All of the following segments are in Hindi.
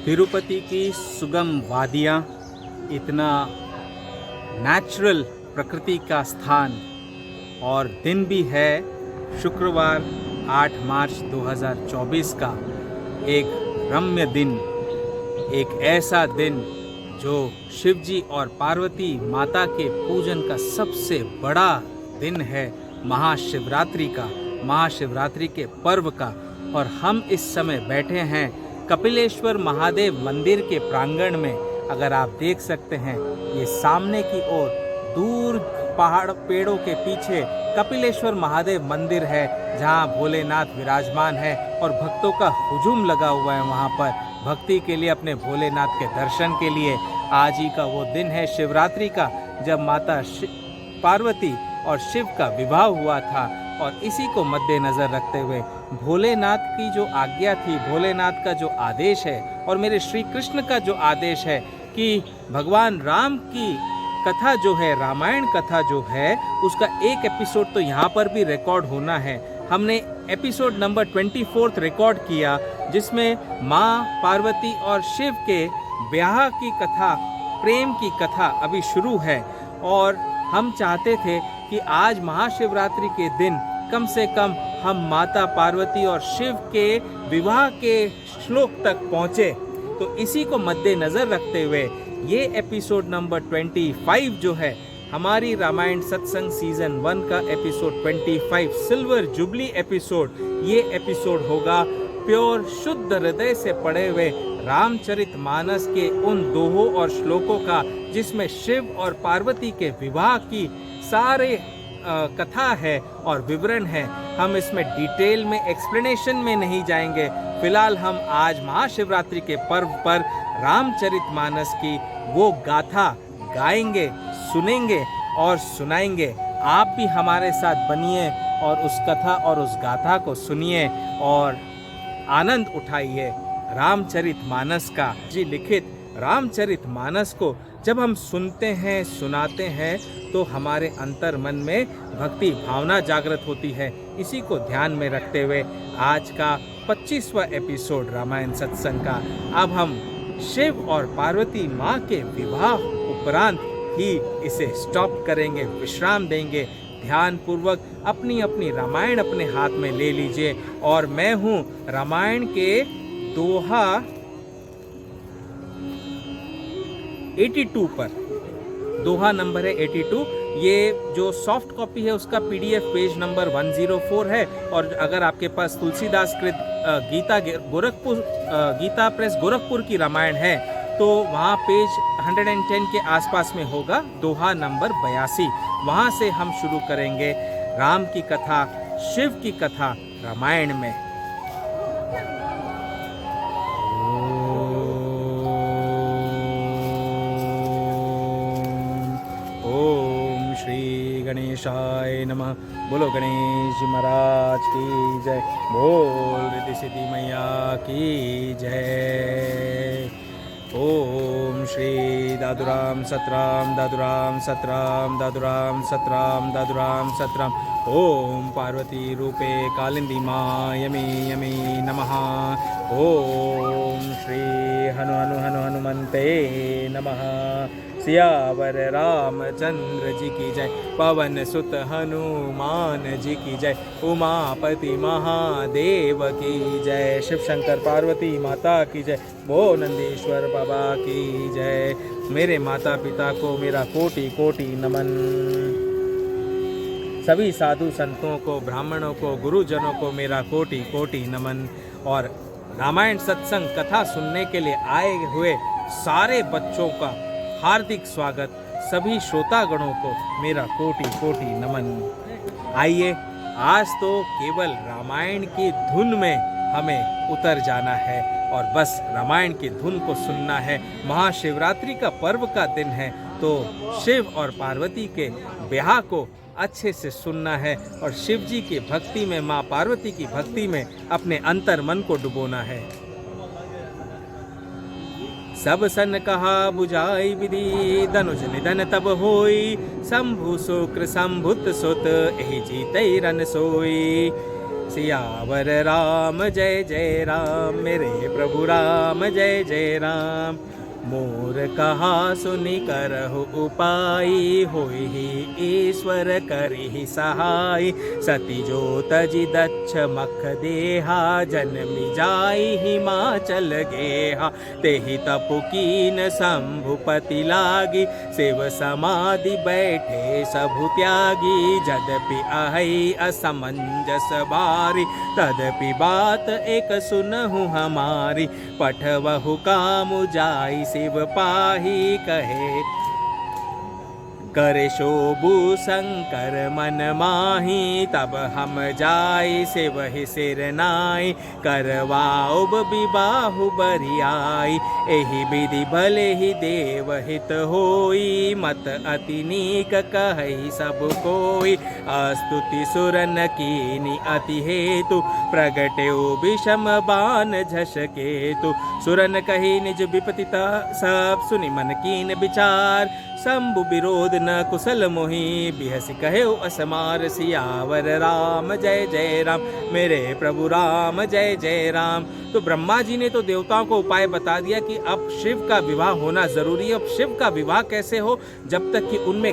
तिरुपति की सुगम वादियाँ, इतना नेचुरल प्रकृति का स्थान, और दिन भी है शुक्रवार 8 मार्च 2024 का एक रम्य दिन, एक ऐसा दिन जो शिवजी और पार्वती माता के पूजन का सबसे बड़ा दिन है, महाशिवरात्रि का, महाशिवरात्रि के पर्व का। और हम इस समय बैठे हैं कपिलेश्वर महादेव मंदिर के प्रांगण में। अगर आप देख सकते हैं, ये सामने की ओर दूर पहाड़ पेड़ों के पीछे कपिलेश्वर महादेव मंदिर है, जहां भोलेनाथ विराजमान है और भक्तों का हुजूम लगा हुआ है वहां पर भक्ति के लिए, अपने भोलेनाथ के दर्शन के लिए। आज ही का वो दिन है शिवरात्रि का, जब माता पार्वती और शिव का विवाह हुआ था। और इसी को मद्देनज़र रखते हुए भोलेनाथ की जो आज्ञा थी, भोलेनाथ का जो आदेश है, और मेरे श्री कृष्ण का जो आदेश है कि भगवान राम की कथा जो है, रामायण कथा जो है, उसका एक एपिसोड तो यहाँ पर भी रिकॉर्ड होना है। हमने एपिसोड नंबर 24 रिकॉर्ड किया, जिसमें माँ पार्वती और शिव के ब्याह की कथा, प्रेम की कथा अभी शुरू है। और हम चाहते थे कि आज महाशिवरात्रि के दिन कम से कम हम माता पार्वती और शिव के विवाह के श्लोक तक पहुँचे। तो इसी को मद्देनज़र रखते हुए ये एपिसोड नंबर 25 जो है, हमारी रामायण सत्संग सीजन 1 का एपिसोड 25 सिल्वर जुबली एपिसोड, ये एपिसोड होगा प्योर शुद्ध हृदय से पढ़े हुए रामचरितमानस के उन दोहों और श्लोकों का, जिसमें शिव और पार्वती के विवाह की सारे कथा है और विवरण है। हम इसमें डिटेल में एक्सप्लेनेशन में नहीं जाएंगे। फिलहाल हम आज महाशिवरात्रि के पर्व पर रामचरितमानस की वो गाथा गाएंगे, सुनेंगे और सुनाएंगे। आप भी हमारे साथ बनिए और उस कथा और उस गाथा को सुनिए और आनंद उठाइए। रामचरितमानस का जी लिखित रामचरितमानस को जब हम सुनते हैं, सुनाते हैं, तो हमारे अंतर मन में भक्ति भावना जागृत होती है। इसी को ध्यान में रखते हुए आज का 25वां एपिसोड रामायण सत्संग का, अब हम शिव और पार्वती माँ के विवाह उपरांत ही इसे स्टॉप करेंगे, विश्राम देंगे। ध्यान पूर्वक अपनी अपनी रामायण अपने हाथ में ले लीजिए। और मैं हूँ रामायण के दोहा 82 पर, दोहा नंबर है 82। ये जो सॉफ्ट कॉपी है उसका PDF पेज नंबर 104 है। और अगर आपके पास तुलसीदास कृत गीता प्रेस गोरखपुर की रामायण है, तो वहाँ पेज 110 के आसपास में होगा दोहा नंबर 82। वहाँ से हम शुरू करेंगे राम की कथा, शिव की कथा रामायण में। ओम श्री गणेशाय नमः। बोलो गणेश जी महाराज की जय। बोल रिद्धि सिद्धि मैया की जय। ओम श्री दादुराम सतराम दादुराम सतराम दादुराम सतराम दादुराम सतराम। ओम पार्वती रूपे कालिंदी मायमी यमी नमः। ओम श्री हनु हनु हनु हनुमंते नमः। सियावर रामचंद्र जी की जय, पवन सुत हनुमान जी की जय, उमापति महादेव की जय, शिव शंकर पार्वती माता की जय, वो नंदीश्वर बाबा की जय। मेरे माता पिता को मेरा कोटि कोटि नमन। सभी साधु संतों को, ब्राह्मणों को, गुरुजनों को मेरा कोटि कोटि नमन। और रामायण सत्संग कथा सुनने के लिए आए हुए सारे बच्चों का हार्दिक स्वागत। सभी श्रोतागणों को मेरा कोटि कोटि नमन। आइए, आज तो केवल रामायण की धुन में हमें उतर जाना है और बस रामायण की धुन को सुनना है। महाशिवरात्रि का पर्व का दिन है, तो शिव और पार्वती के ब्याह को अच्छे से सुनना है और शिव जी की भक्ति में, माँ पार्वती की भक्ति में अपने अंतर मन को डुबोना है। सब सन कहा बुझाई विधि, धनुष निधन तब होई, शंभु शुक्र संभुत सुत, एहि जीते रन सोई। सियावर राम जय जय राम, मेरे प्रभु राम जय जय राम। मोर कहा सुनि करहु उपाय, होई ही ईश्वर करिहि सहाय। सती जो तजि दक्ष मख देहा, जन्मि जाई हिमाचल गेहा। तेहि तपु कीन शंभुपति लागी, शिव समाधि बैठे सबु त्यागी। जदपि अहै असमंजस बारी, तदपि बात एक सुनहु हमारी। पठवहु कामु जाई शिव पाही, कहे करे शोभु शंकर मन माही। तब हम जाय शिवहि सिर नाई, करवाओब विबाहु बरियाई। एहि विधि भले ही देव हित होई, मत अति नीक कहई सब कोई। अस्तुति सुरन कीनी अति हेतु, प्रगटेउ विषम बान झसकेतु। सुरन कही निज विपति सब, सुनि मन कीन विचार। शंभु विरोध न कुशल मोहि, बिहसि कहेउ असमार। सियावर राम जय जय राम, मेरे प्रभु राम जय जय राम। तो ब्रह्मा जी ने तो देवताओं को उपाय बता दिया कि अब शिव का विवाह होना जरूरी है। अब शिव का विवाह कैसे हो, जब तक कि उनमें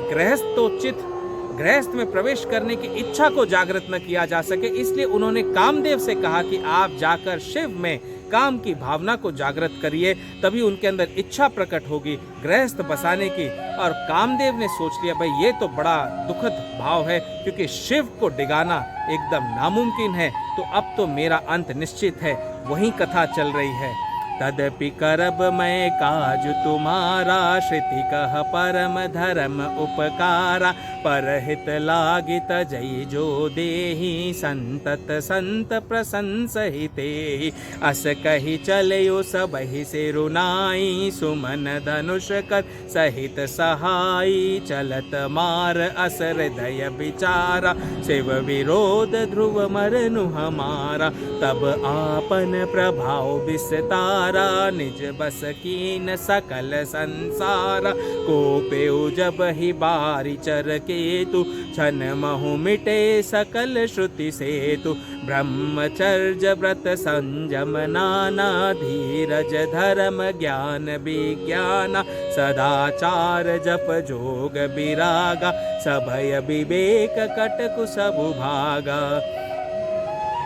गृहस्थ में प्रवेश करने की इच्छा को जागृत न किया जा सके। इसलिए उन्होंने कामदेव से कहा कि आप जाकर शिव में काम की भावना को जागृत करिए, तभी उनके अंदर इच्छा प्रकट होगी गृहस्थ बसाने की। और कामदेव ने सोच लिया, भाई ये तो बड़ा दुखद भाव है, क्योंकि शिव को डिगाना एकदम नामुमकिन है, तो अब तो मेरा अंत निश्चित है। वही कथा चल रही है। तदपि करब मैं काज तुम्हारा, श्रुति कह परम धर्म उपकारा। परहित लागित जय जो देहि, संतत संत प्रशंसहिते। अस कही चलयो सबहि सिरुनाई, सुमन धनुष कर सहित सहाई। चलत मार अस हृदय विचारा, शिव विरोध ध्रुव मरनु हमारा। तब आपन प्रभाव विस्तारा, निज बस कीन सकल संसार। कोपेउ जब ही बारी चर केतु, छन महु मिटे सकल श्रुति सेतु। ब्रह्मचर्य व्रत संयम नाना, धीरज धर्म ज्ञान विज्ञान। सदाचार जप जोग विरागा, सभय विवेक कटकु सबु भागा।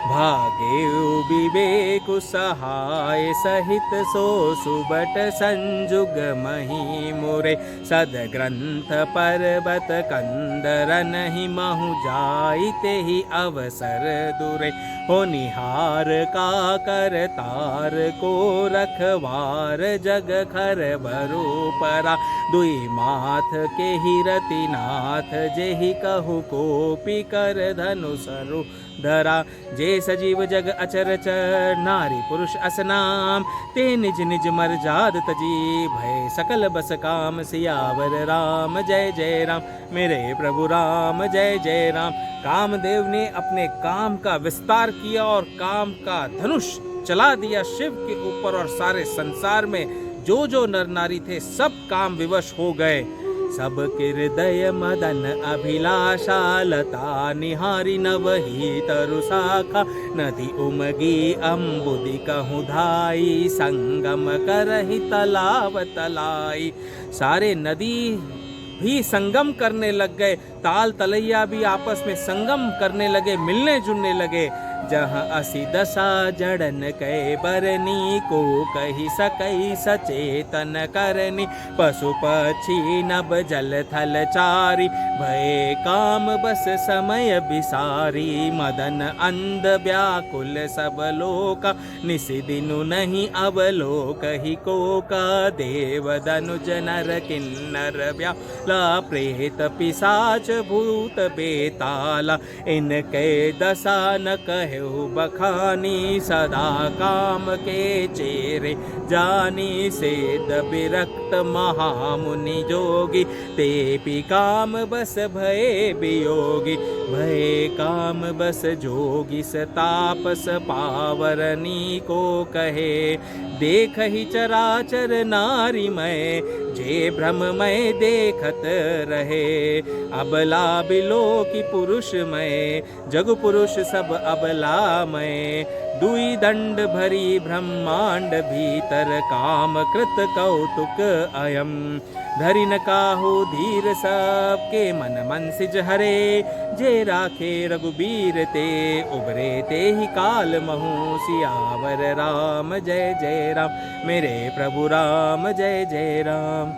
भागेउ विवेकु सहाय सहित, सो सुबट संजुग मही मुरे। सदग्रंथ पर्वत कंदर नहीं, महु जाइते ही अवसर दुरे। होनिहार का कर तार को, रखवार जग खर बरु परा। दुई माथ के ही रतिनाथ, जेहि कहु कोपी कर धनुषरु धरा। जे सजीव जग अचरचर, नारी पुरुष असनाम। ते निज निज मर जाद तजी, भय सकल बस काम। सियावर राम जय जय राम, मेरे प्रभु राम जय जय राम। कामदेव ने अपने काम का विस्तार किया और काम का धनुष चला दिया शिव के ऊपर, और सारे संसार में जो जो नर नारी थे सब काम विवश हो गए। सब हृदय मदन अभिलाषा, लता निहारी नवही तरु शाखा, नदी उमगी अम्बुदि कहूँ धाई, संगम करहि तलाव तलाई। सारे नदी भी संगम करने लग गए, ताल तलैया भी आपस में संगम करने लगे, मिलने जुलने लगे। जहाँ असी दशा जड़न कै बरनी, को कही सकई सचेतन करनी, पशु पक्षी नभ जल थल चारी, भय काम बस समय बिसारी। मदन अंध व्याकुल सब लोका, निसि दिनु नहीं अवलोक ही कोका, देव धनुज नर किन्नर व्याला, प्रेत पिशाच भूत बेताला, इनके दशा न कहे बखानी, सदा काम के चेरे जानी, सेद विरक्त महामुनि जोगी, तेपि काम बस भय वियोगी। भय काम बस जोगी तापस पावरनी को कहे, देख ही चराचर नारी मैं, जे भ्रममय देखत रहे। अबला बिलो की पुरुष मैं, जग पुरुष सब अबला मैं, दुई दंड भरी ब्रह्मांड भीतर, काम कृत कौतुक अयम। धरि न काहू धीर सबके मन मनसिज हरे, जे राखे रघुबीर ते, उबरे ते ही काल महु। सियावर राम जय जय राम, मेरे प्रभु राम जय जय राम।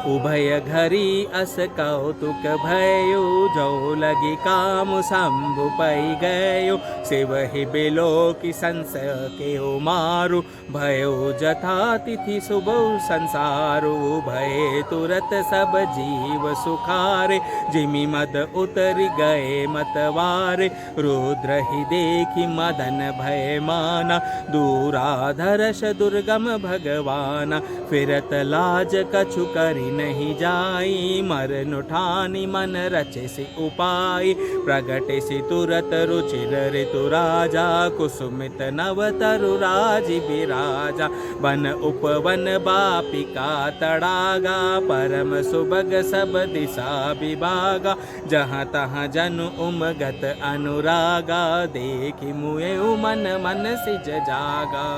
उभय घरी अस कौतुक भयो, जो लगी काम शंभु पै गयो, शिवहि बिलो की संशय के मारु, भयो जथा तिथि सुबह संसारु। भय तुरत सब जीव सुखारे, जिमि मद उतर गए मतवारे, रुद्र ही देखी मदन भय माना, दूराधरश दुर्गम भगवाना। फिरत लाज कछु करी नहीं जाई, मरन उठानी मन रचे से उपाय, प्रगटे से तुरत रुचिर ऋतु राजा, कुसुमित नव तरु राजी बिराजा। वन उपवन बापिका तड़ागा, परम सुभग सब दिशा विभागा, जहाँ तहाँ जनु उमगत अनुरागा, देखी मुए मन मन सिज जागा।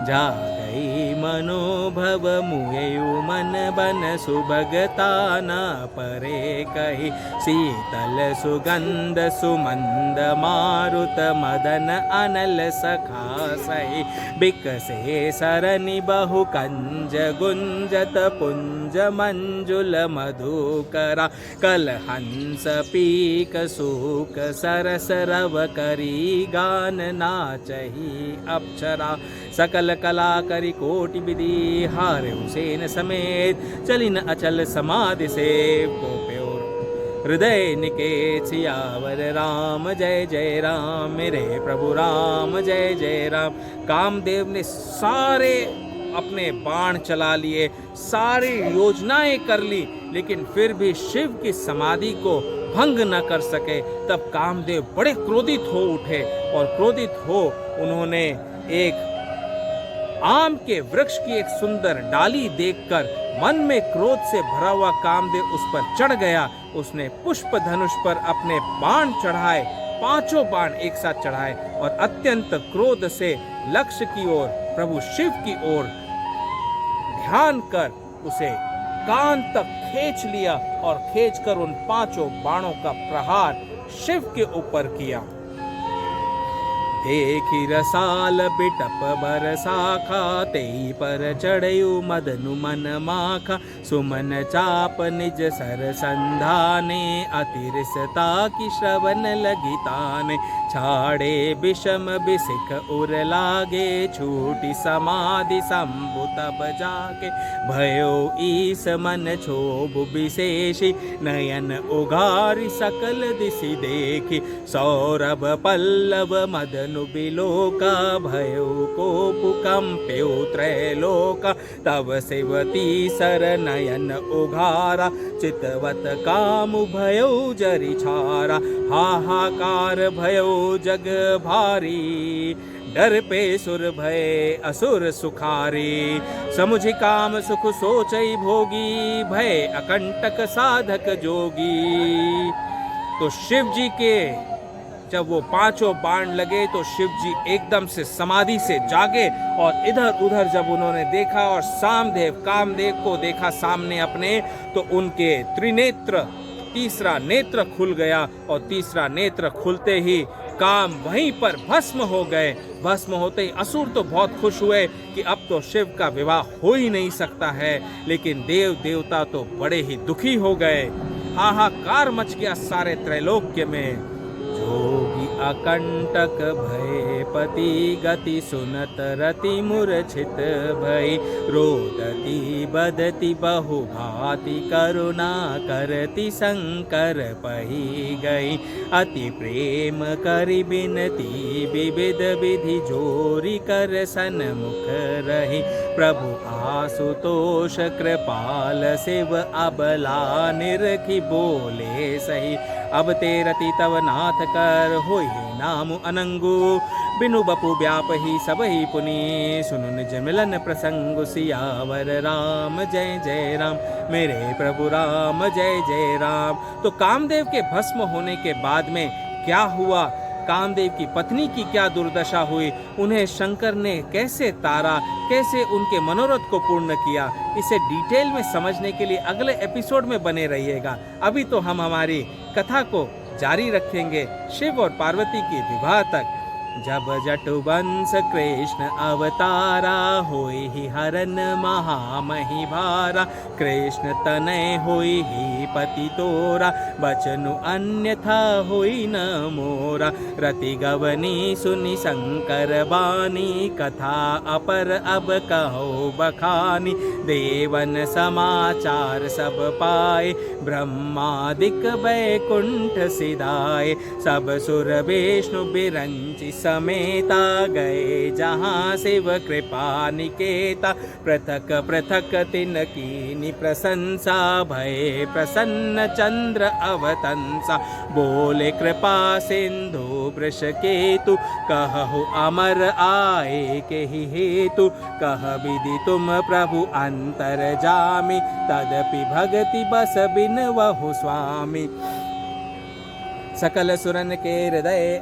जागई मनोभव मुएयु मन बन, सुभगता न परे कही, शीतल सुगंध सुमंद मारुत, मदन अनल सखा सही। बिकसे सरनि बहु कंज गुंजत, पुंज मंजुल मधुकरा, कल हंस पीक सूक सरस रव करी, गान नाचही अप्सरा। सकल कला करी कोटि विधि, हारे हुसैन समेत, चलिन अचल समाधि से, गोप्योर हृदय निकेत। सियावर राम जय जय राम, मेरे प्रभु राम जय जय राम। कामदेव ने सारे अपने बाण चला लिए, सारी योजनाएं कर ली, लेकिन फिर भी शिव की समाधि को भंग न कर सके। तब कामदेव बड़े क्रोधित हो उठे, और क्रोधित हो उन्होंने एक आम के वृक्ष की एक सुंदर डाली देखकर मन में क्रोध से भरा हुआ कामदेव उस पर चढ़ गया। उसने पुष्प धनुष पर अपने बाण चढ़ाए, पांचों बाण एक साथ चढ़ाए, और अत्यंत क्रोध से लक्ष्य की ओर, प्रभु शिव की ओर ध्यान कर उसे कान तक खींच लिया, और खींचकर उन पांचों बाणों का प्रहार शिव के ऊपर किया। देखी रसाल बिटप बरसाखा, तेई पर चढ़यु मदनु मन माखा, सुमन चाप निज सर संधाने, अतिरिसता की श्रवण लगी ताने, छाड़े विषम बिसिक उर लागे, छूटी समाधि शंभु तब जाके, भयो ईस मन क्षोभ विशेषी, नयन उघारी सकल दिशि देखी, सौरभ पल्लव मदन बिलोका, भयो कोपु कंप्यो त्रैलोका, तब सेवती सर नयन उघारा, चितवत काम भयो जरि छारा, हाहाकार भयो जग भारी, डर पे सुर भय असुर सुखारे, समुझि काम सुख सोचई भोगी, भय अकंटक साधक जोगी। तो शिव जी के जब वो पांचों बाण लगे तो शिव जी एकदम से समाधि से जागे और इधर उधर जब उन्होंने देखा और सामदेव कामदेव को देखा सामने अपने, तो उनके त्रिनेत्र तीसरा नेत्र खुल गया और तीसरा नेत्र खुलते ही काम वहीं पर भस्म हो गए। भस्म होते ही असुर तो बहुत खुश हुए कि अब तो शिव का विवाह हो ही नहीं सकता है, लेकिन देव देवता तो बड़े ही दुखी हो गए। हाहाकार मच गया सारे त्रैलोक्य में। जोगी अकंटक भय पति गति सुनत रति मूर्छित भई, रोदती बदती बहु भांति करुणा करती शंकर पही गई। अति प्रेम करि बिनती विविध विधि जोरी कर सन्मुख रही, प्रभु आशुतोष कृपाल शिव अबला निरखी बोले सही। अब ते रति तव नाथ कर होई नाम अनंगु, बिनु बपु व्याप ही सब ही पुनि, सुनु निज मिलन प्रसंग सियावर राम जय जय राम, मेरे प्रभु राम जय जय राम। तो कामदेव के भस्म होने के बाद में क्या हुआ, कामदेव की पत्नी की क्या दुर्दशा हुई, उन्हें शंकर ने कैसे तारा, कैसे उनके मनोरथ को पूर्ण किया, इसे डिटेल में समझने के लिए अगले एपिसोड में बने रहिएगा। अभी तो हम हमारी कथा को जारी रखेंगे शिव और पार्वती के विवाह तक। जब जटुवंश कृष्ण अवतारा, होई ही हरन महामहि भारा, कृष्ण तनय होई ही पति तोरा, बचनु अन्यथा होई न मोरा। रति गवनी सुनि शंकर बानी, कथा अपर अब कहो बखानी, देवन समाचार सब पाए, ब्रह्मादिक वैकुंठ सिधाए। सब सुर विष्णु बिरंचि समेता, गए जहाँ शिव कृपा निकेता। पृथक पृथक तिन कीनी प्रशंसा, भय प्रसन्न चंद्र अवतंसा। बोले कृपा सिंधु वृष केतु, कहु अमर आए के ही हेतु। कह विधि तुम प्रभु अंतर जामी, तदपि भगति बस बिन वहु स्वामी। सकल सुरन के हृदय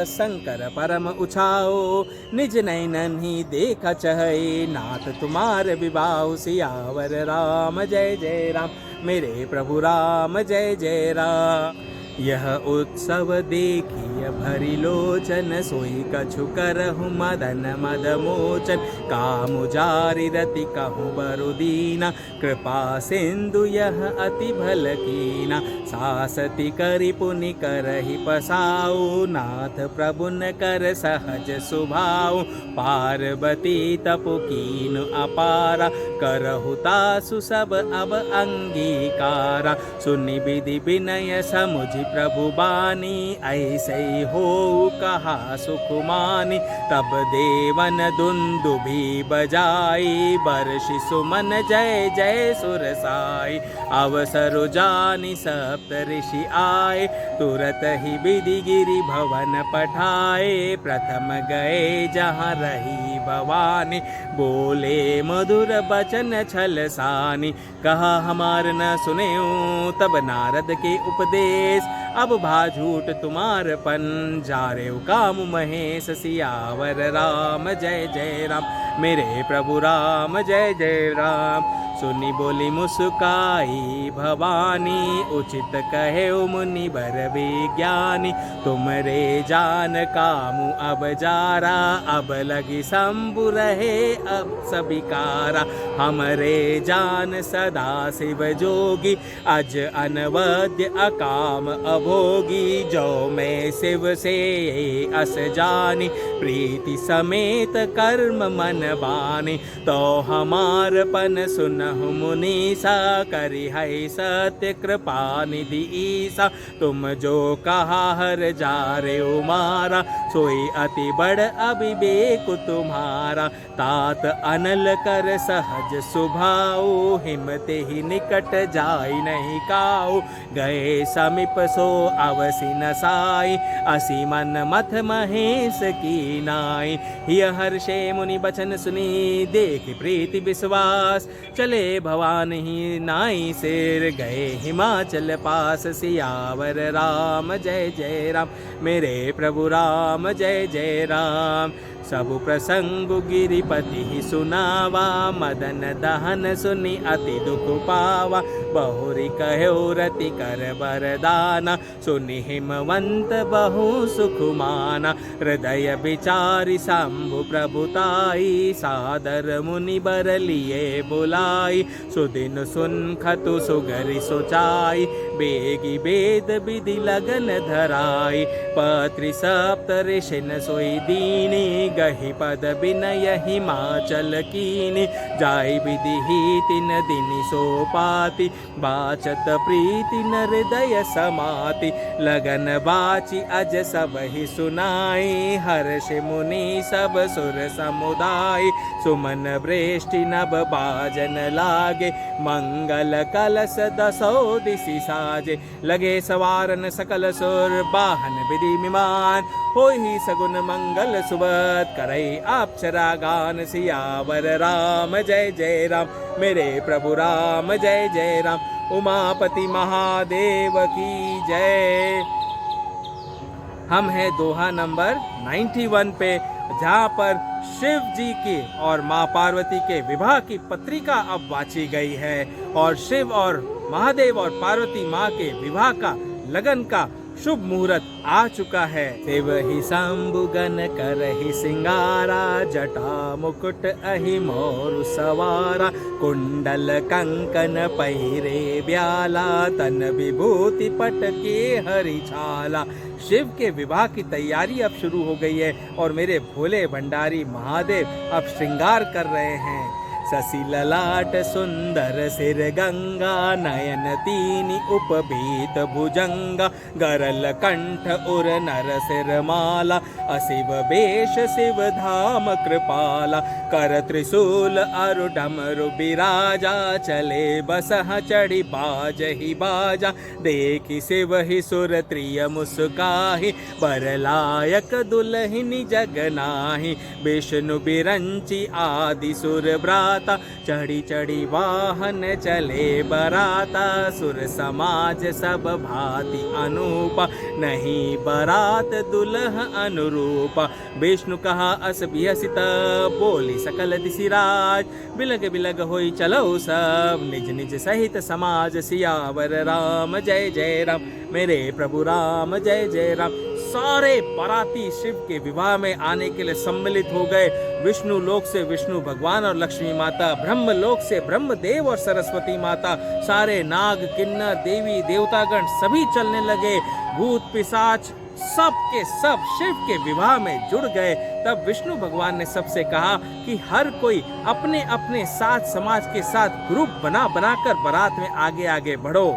शंकर परम उछाओ, निज नैनन ही देखा चहई, नाथ तुम्हार विवाह सियावर राम जय जय राम, मेरे प्रभु राम जय जय राम। यह उत्सव देखिय भरी लोचन, सोई कछु करहु मदन मद मोचन। काम जारि रति कहु बरु दीना, कृपा सिंधु यह अति भल कीना। सासति करि पुनि करहि पसाऊ, नाथ प्रभुन कर सहज सुभाऊ। पार्वती तपु कीन अपारा, करहु तासु सब अब अंगीकारा। सुनि विधि विनय समुझि प्रभु बानी, ऐसे हो कहा सुकुमानी। तब देवन दुंदुभि बजाई, बरषि सुमन जय जय सुरसाई। अवसर जानि सप्त ऋषि आए, तुरत ही विधि गिरि भवन पठाए। प्रथम गए जहाँ रही भवानी, बोले मधुर बचन छल सानी। कहा हमार न सुनेऊ तब नारद के उपदेश, अब भा झूठ तुम्हार पन जारे काम महेश। सियावर राम जय जय राम, मेरे प्रभु राम जय जय राम। सुनी बोली मुस्काई भवानी, उचित कहे मुनि बर विज्ञानी। तुमरे जान कामु अब जारा, अब लगी शंभु रहे अब सबिकारा। हमरे जान सदा शिव जोगी, अज अनवद्य अकाम अभोगी। जो मैं शिव से अस जानी, प्रीति समेत कर्म मन बानी। तो हमार पन सुन सुनहु मुनीसा, करी है सत्य कृपा निधि ईसा। तुम जो कहा हर जारे उमारा, सोई अति बड़ अविवेक तुम्हारा। तात अनल कर सहज सुभाऊ, हिमते ही निकट जाई नहीं काऊ। गए समीप सो अवसि न साई, असी मन मथ महेश की नाई। यह हर्षे मुनि बचन सुनी, देख प्रीति विश्वास। चले भवान ही नाई सिर, गए हिमाचल पास। सियावर राम जय जय राम, मेरे प्रभु राम जय जय राम। सब प्रसंग गिरिपति ही सुनावा, मदन दहन सुनि अति दुख पावा। बहुरी कहो रति कर बरदाना, सुनि हिमवंत बहु सुख माना। हृदय विचारि शंभु प्रभुताई, सादर मुनि बर लिए बुलाई। सुदिन सुन खतु सुगरि सोचाई, बेगी वेद विधि लगन धराई। पत्रि सप्त ऋषिन सोई दीनी, गहि पद बिनय हिमाचल कीनी। जाय विधि ही तिन दिन सोपाति, बाचत प्रीति न हृदय समाति। लगन बाची अज सब ही सुनाई, हर्ष मुनि सब सुर समुदाय। सुमन वृष्टि नभ बाजन लागे, मंगल कलश दसो दिशि साजे। लगे सवारन सकल सुर, बाहन विधि विमान। होई सगुन मंगल सुबह, करई अप्सरा गान। सियावर राम जय जय राम, मेरे प्रभु राम जय जय राम। उमापति महादेव की जय। हम हैं दोहा नंबर 91 पे, जहाँ पर शिव जी की और माँ पार्वती के विवाह की पत्रिका अब वाची गई है, और शिव और महादेव और पार्वती माँ के विवाह का लगन का शुभ मुहूर्त आ चुका है। शिव ही शंभुगन करहि सिंगारा, जटा मुकुट अहि मोरु सवारा। कुंडल कंकन पहिरे ब्याला, तन विभूति पट के हरि छाला। शिव के विवाह की तैयारी अब शुरू हो गई है, और मेरे भोले भंडारी महादेव अब श्रृंगार कर रहे हैं। शशि ललाट सुंदर सिर गंगा, नयन तीनि उपबीत भुजंगा। गरल कंठ उर नर सिर माला, अशिव वेश शिव धाम कृपाला। कर त्रिशूल अरु डमरु बिराजा, चले बसह चढ़ी बाज ही बाजा। देखि शिव ही सुर त्रिय मुस्काहि, बरलायक दुलहिनी जगनाहि। विष्णु बिरंची आदि सुर ब्राता, चढ़ी चढ़ी वाहन चले बराता। सुर समाज सब भांति अनूपा, नहीं बरात दुल्ह अनुरूपा। विष्णु कहा अस बिहसित, बोली सकल दिशिराज। बिलग बिलग होई चलो सब, निज निज सहित समाज। सियावर राम जय जय राम, मेरे प्रभु राम जय जय राम। सारे बाराती शिव के विवाह में आने के लिए सम्मिलित हो गए। विष्णु लोक से विष्णु भगवान और लक्ष्मी माता, ब्रह्म लोक से ब्रह्मदेव और सरस्वती माता, सारे नाग किन्नर देवी देवतागण सभी चलने लगे। भूत पिशाच सब के सब शिव के विवाह में जुड़ गए। तब विष्णु भगवान ने सबसे कहा कि हर कोई अपने अपने साथ समाज के साथ ग्रुप बना बनाकर बारात में आगे आगे बढ़ो।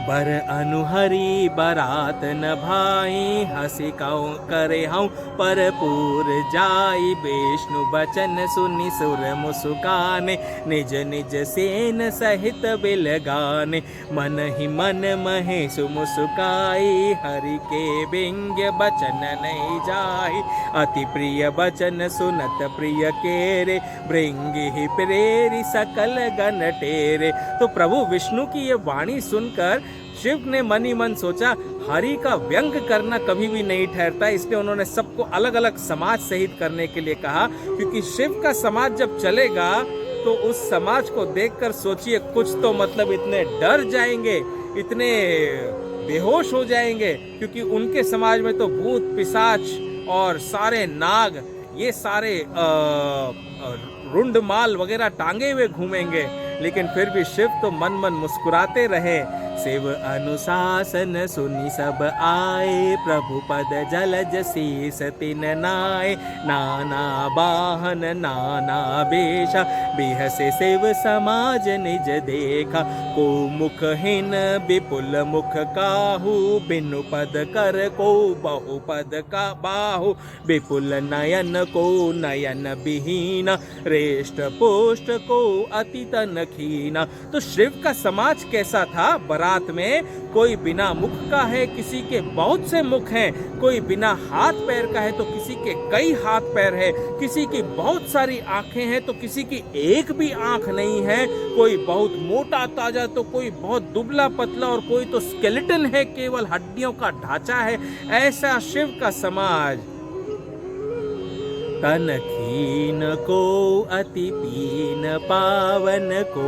बर अनुहरी बरात न भाई, हसी कौ करे हूँ पर पूर जाई। विष्णु बचन सुनि सुर मुस्काने, निज निज सेन सहित बिलगाने। मन ही मन महेशु मुस्काई, हरि के व्यंग्य बचन नहीं जाई। अति प्रिय बचन सुनत प्रिय केरे, भृंग ही प्रेरी सकल गण टेरे। तो प्रभु विष्णु की ये वाणी सुनकर शिव ने मन ही मन सोचा, हरि का व्यंग करना कभी भी नहीं ठहरता, इसलिए उन्होंने सबको अलग अलग समाज सहित करने के लिए कहा। क्योंकि शिव का समाज जब चलेगा तो उस समाज को देखकर सोचिए, कुछ तो मतलब इतने डर जाएंगे, इतने बेहोश हो जाएंगे, क्योंकि उनके समाज में तो भूत पिशाच और सारे नाग, ये सारे रुंड माल वगैरह टांगे हुए घूमेंगे। लेकिन फिर भी शिव तो मन मन मुस्कुराते रहे। शिव अनुशासन सुनि सब आए, प्रभु पद जलज शीस तिन नाय। नाना वाहन नाना बेशा, बिहसे शिव समाज निज देखा। को मुखहीन विपुल मुख काहू, बिनु पद कर को बहु पद का बाहु। विपुल नयन को नयन विहीना, रेष्ट पोष्ट को अति तन खीना। तो शिव का समाज कैसा था? बारात में कोई बिना मुख का है, किसी के बहुत से मुख हैं। कोई बिना हाथ पैर का है तो किसी के कई हाथ पैर है। किसी की बहुत सारी आंखें हैं तो किसी की एक भी आंख नहीं है। कोई बहुत मोटा ताजा तो कोई बहुत दुबला पतला, और कोई तो स्केलेटन है, केवल हड्डियों का ढांचा है। ऐसा शिव का समाज। तन खीन को अति पीन, पावन को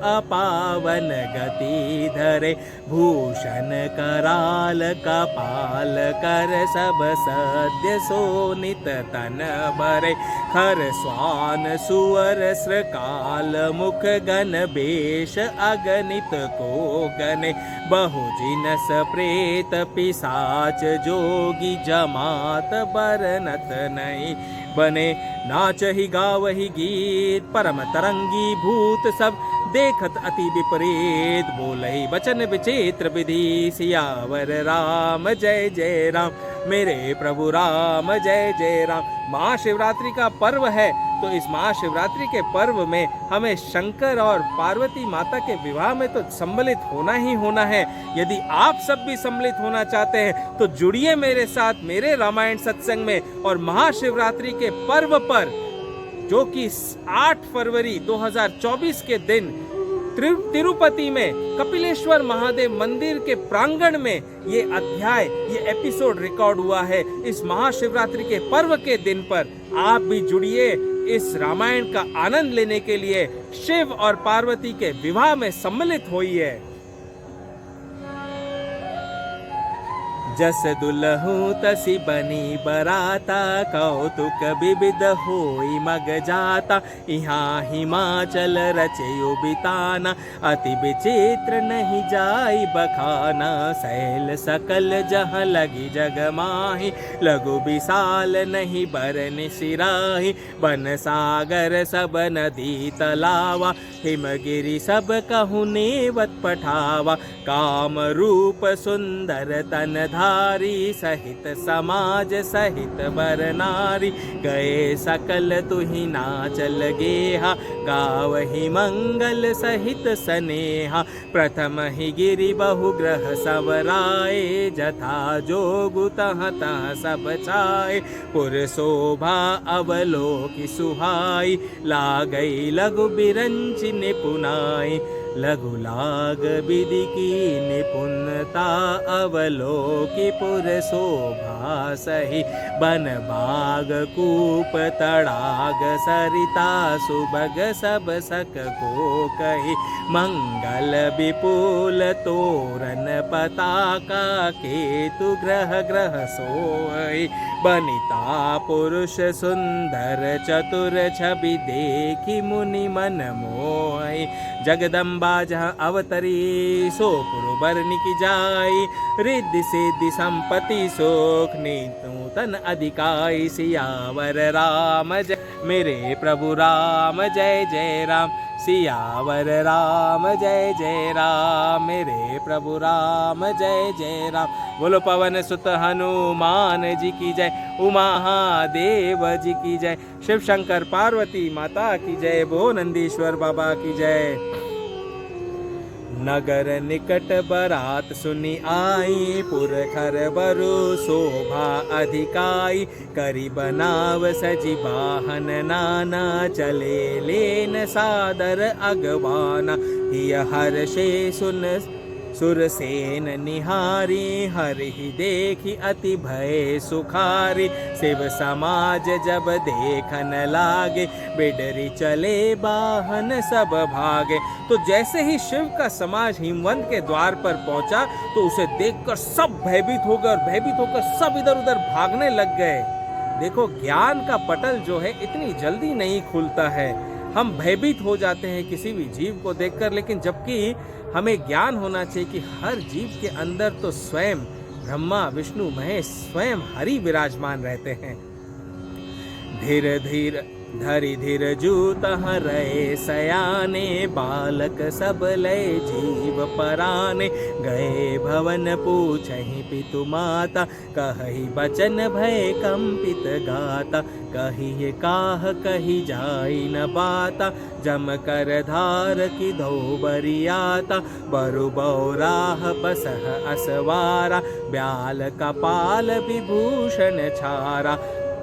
अपावन गति धरे। भूषण कराल कपाल कर, सब सद्य सोनित तन भरे। खर स्वान सुअर श्रकाल, मुख गण बेश अगणित को गने। बहु जिनस प्रेत पिशाच, जोगी जमात बरनत नहीं बने। नाच ही गाव ही गीत, परम तरंगी भूत सब, देखत अति विपरीत। बोलई वचन विचित्र विधि, सियावर राम जय जय राम। मेरे प्रभु राम जय जय राम। महाशिवरात्रि का पर्व है, तो इस महाशिवरात्रि के पर्व में हमें शंकर और पार्वती माता के विवाह में तो सम्मिलित होना ही होना है। यदि आप सब भी सम्मिलित होना चाहते हैं तो जुड़िए मेरे साथ मेरे रामायण सत्संग में। और महाशिवरात्रि के पर्व पर, जो कि 8 फरवरी 2024 के दिन तिरुपति में कपिलेश्वर महादेव मंदिर के प्रांगण में ये अध्याय, ये एपिसोड रिकॉर्ड हुआ है। इस महाशिवरात्रि के पर्व के दिन पर आप भी जुड़िए, इस रामायण का आनंद लेने के लिए शिव और पार्वती के विवाह में सम्मिलित होइए। जस दुलहु तसी बनी बराता, कौतुक विविध होई मग जाता। यहाँ हिमाचल रचयो बिताना, अति विचित्र नहीं जाई बखाना। शैल सकल जहाँ लगी जग माही, लघु विशाल नहीं बरन सिराही। बन सागर सब नदी तलावा, हिमगिरि सब कहु नेवत पठावा। काम रूप सुंदर तन धारी, सहित समाज सहित बर नारी। गए सकल तुहि नाचल गेहा, गावहि मंगल सहित स्नेहा। प्रथम ही गिरि बहु ग्रह सब राय, जथा जोगु तह तह सब छाए। पुर शोभा अवलोकि सुहाई, लागई लघु बिरंचि निपुनाई। लघु लाग विधि की निपुणता, अवलोकि पुर शोभा सही। बन बाग कूप तड़ाग, सरिता सुबग सब सक को कही। मंगल विपुल तोरण पताका, केतु ग्रह ग्रह सोई। बनिता पुरुष सुंदर चतुर, छवि देखी मुनि मन मोहि। जगदम्बा जहाँ अवतरी, सो पुरबरनी की जाई। रिद्धि सिद्धि संपत्ति सुख, नूतन अधिकाई। सियावर राम जय, मेरे प्रभु राम जय जय राम। सियावर राम जय जय राम, मेरे प्रभु राम जय जय राम। बोलो पवन सुत हनुमान जी की जय, उमा महादेव जी की जय। शिव शंकर पार्वती माता की जय, बो नंदीश्वर बाबा की जय। नगर निकट बरात सुनी आई, पुरखर बरु शोभा अधिकाई। करी बनाव सजी वाहन नाना, चले लेन सादर अगवाना। हिय हर्षे सुन सुरसेन निहारी, हरि देखी अति भय सुखारी। शिव समाज जब देखन लागे, बिडरी चले वाहन सब भागे। तो जैसे ही शिव का समाज हिमवंत के द्वार पर पहुंचा तो उसे देखकर सब भयभीत हो गए, और भयभीत होकर सब इधर उधर भागने लग गए। देखो, ज्ञान का पटल जो है इतनी जल्दी नहीं खुलता है। हम भयभीत हो जाते हैं किसी भी जीव को देखकर, लेकिन जबकि हमें ज्ञान होना चाहिए कि हर जीव के अंदर तो स्वयं ब्रह्मा विष्णु महेश स्वयं हरि विराजमान रहते हैं। धीर धीर धरि धीर जूत हरै सयाने, बालक सब लय जीव पराने। गए भवन पूछहि पितु माता, कहहि बचन भय कंपित गाता। कही काह कही जाई न बाता, जम कर धार की धो बरियाता। बरु बौराह बसह असवारा, ब्याल कपाल विभूषण छारा।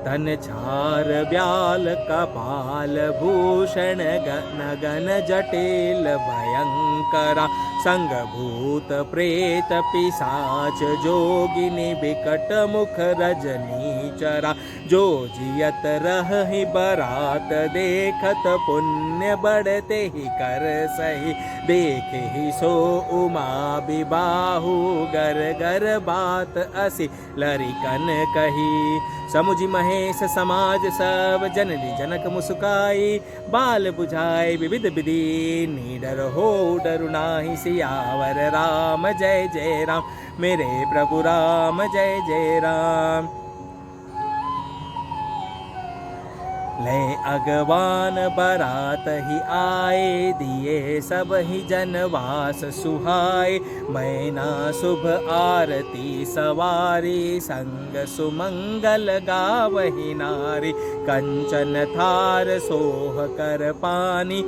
तन छार ब्याल कपाल भूषण, गन गन जटिल भयंकरा। संग भूत प्रेत पिशाच जोगिनी, बिकट मुख रजनीचरा। जो जियत रहि बरात देखत, पुण्य बढ़ते ही कर सही। देखे ही सो उमा बिबाहु, गर गर बात असी लरिकन कही। समुझि महेश समाज सब, जननी जनक मुस्काई। बाल बुझाए विविध विधि, निडर हो डरु नाहि। सियावर राम जय जय राम, मेरे प्रभु राम जय जय राम। ले अगवान बरात ही आए, दिए सब ही जनवास सुहाए। मैना शुभ आरती सवारी, संग सुमंगल गावहि नारी। कंचन थार सोह कर पानी,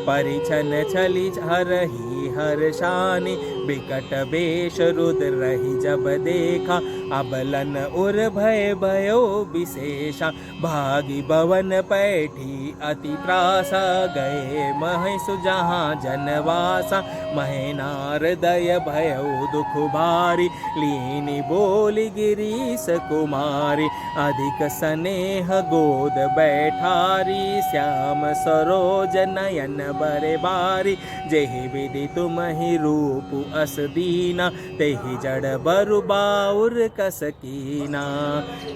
परिछन छली हरहि हर्षानि। बिकट बेश रुद्र रही जब देखा, अबलन उर भय भयो विशेषा। भागी भवन पैठी अति त्रासा, गए महिषु जहाँ जनवासा। महेनार दय भयो दुख भारी, लीनी बोली गिरीश कुमारी। अधिक स्नेह गोद बैठारी, श्याम सरोज नयन बरे बारी। जेहि विधि तुम ही रूप अस दीना, तेहि जड़ बरु बाउर कसकीना।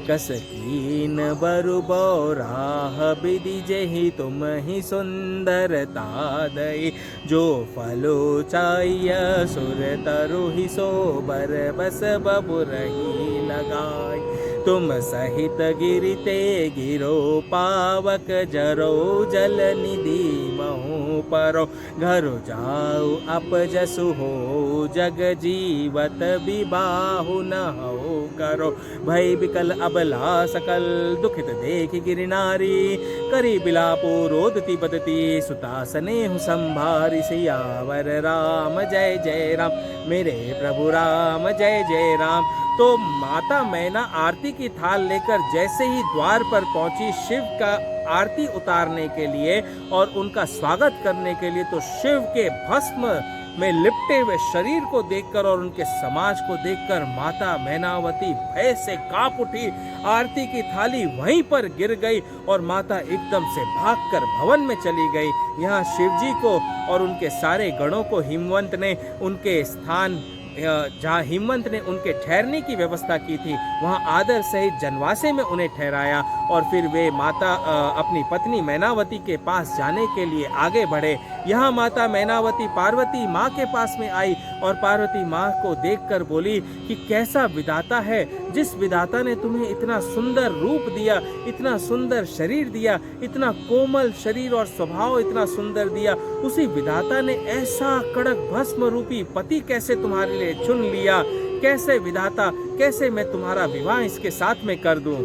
कसकीन बरु बौराह, विधि जेहि तुम ही सुंदरता दई। जो फलो चाहिए सुर तरु ही सोबर, बस बबुरही लगाई। तुम सहित गिरते गिरो पावक, जरो जल निधि महु परो। घरु जाऊ अपजसु हो जग जीवत, विबाहु न हो करो। भय विकल अबला सकल, दुखित देख गिरनारी। करी बिलापो रोदती बदती, सुता स्नेहु संभारी। सियावर राम जय जय राम, मेरे प्रभु राम जय जय राम। तो माता मैना आरती की थाल लेकर जैसे ही द्वार पर पहुंची शिव का आरती उतारने के लिए और उनका स्वागत करने के लिए, तो शिव के भस्म में लिपटे हुए शरीर को देखकर और उनके समाज को देखकर माता मैनावती भय से कांप उठी। आरती की थाली वहीं पर गिर गई और माता एकदम से भागकर भवन में चली गई। यहाँ शिवजी को और उनके सारे गणों को हिमवंत ने उनके स्थान, जहाँ हिमवंत ने उनके ठहरने की व्यवस्था की थी, वहाँ आदर सहित जनवासे में उन्हें ठहराया। और फिर वे माता अपनी पत्नी मैनावती के पास जाने के लिए आगे बढ़े। यहाँ माता मैनावती पार्वती माँ के पास में आई और पार्वती माँ को देखकर बोली कि कैसा विधाता है, जिस विधाता ने तुम्हें इतना सुंदर रूप दिया, इतना सुंदर शरीर दिया, इतना कोमल शरीर और स्वभाव इतना सुंदर दिया, उसी विधाता ने ऐसा कड़क भस्म रूपी पति कैसे तुम्हारे लिए चुन लिया। कैसे विधाता, कैसे मैं तुम्हारा विवाह इसके साथ में कर दूं।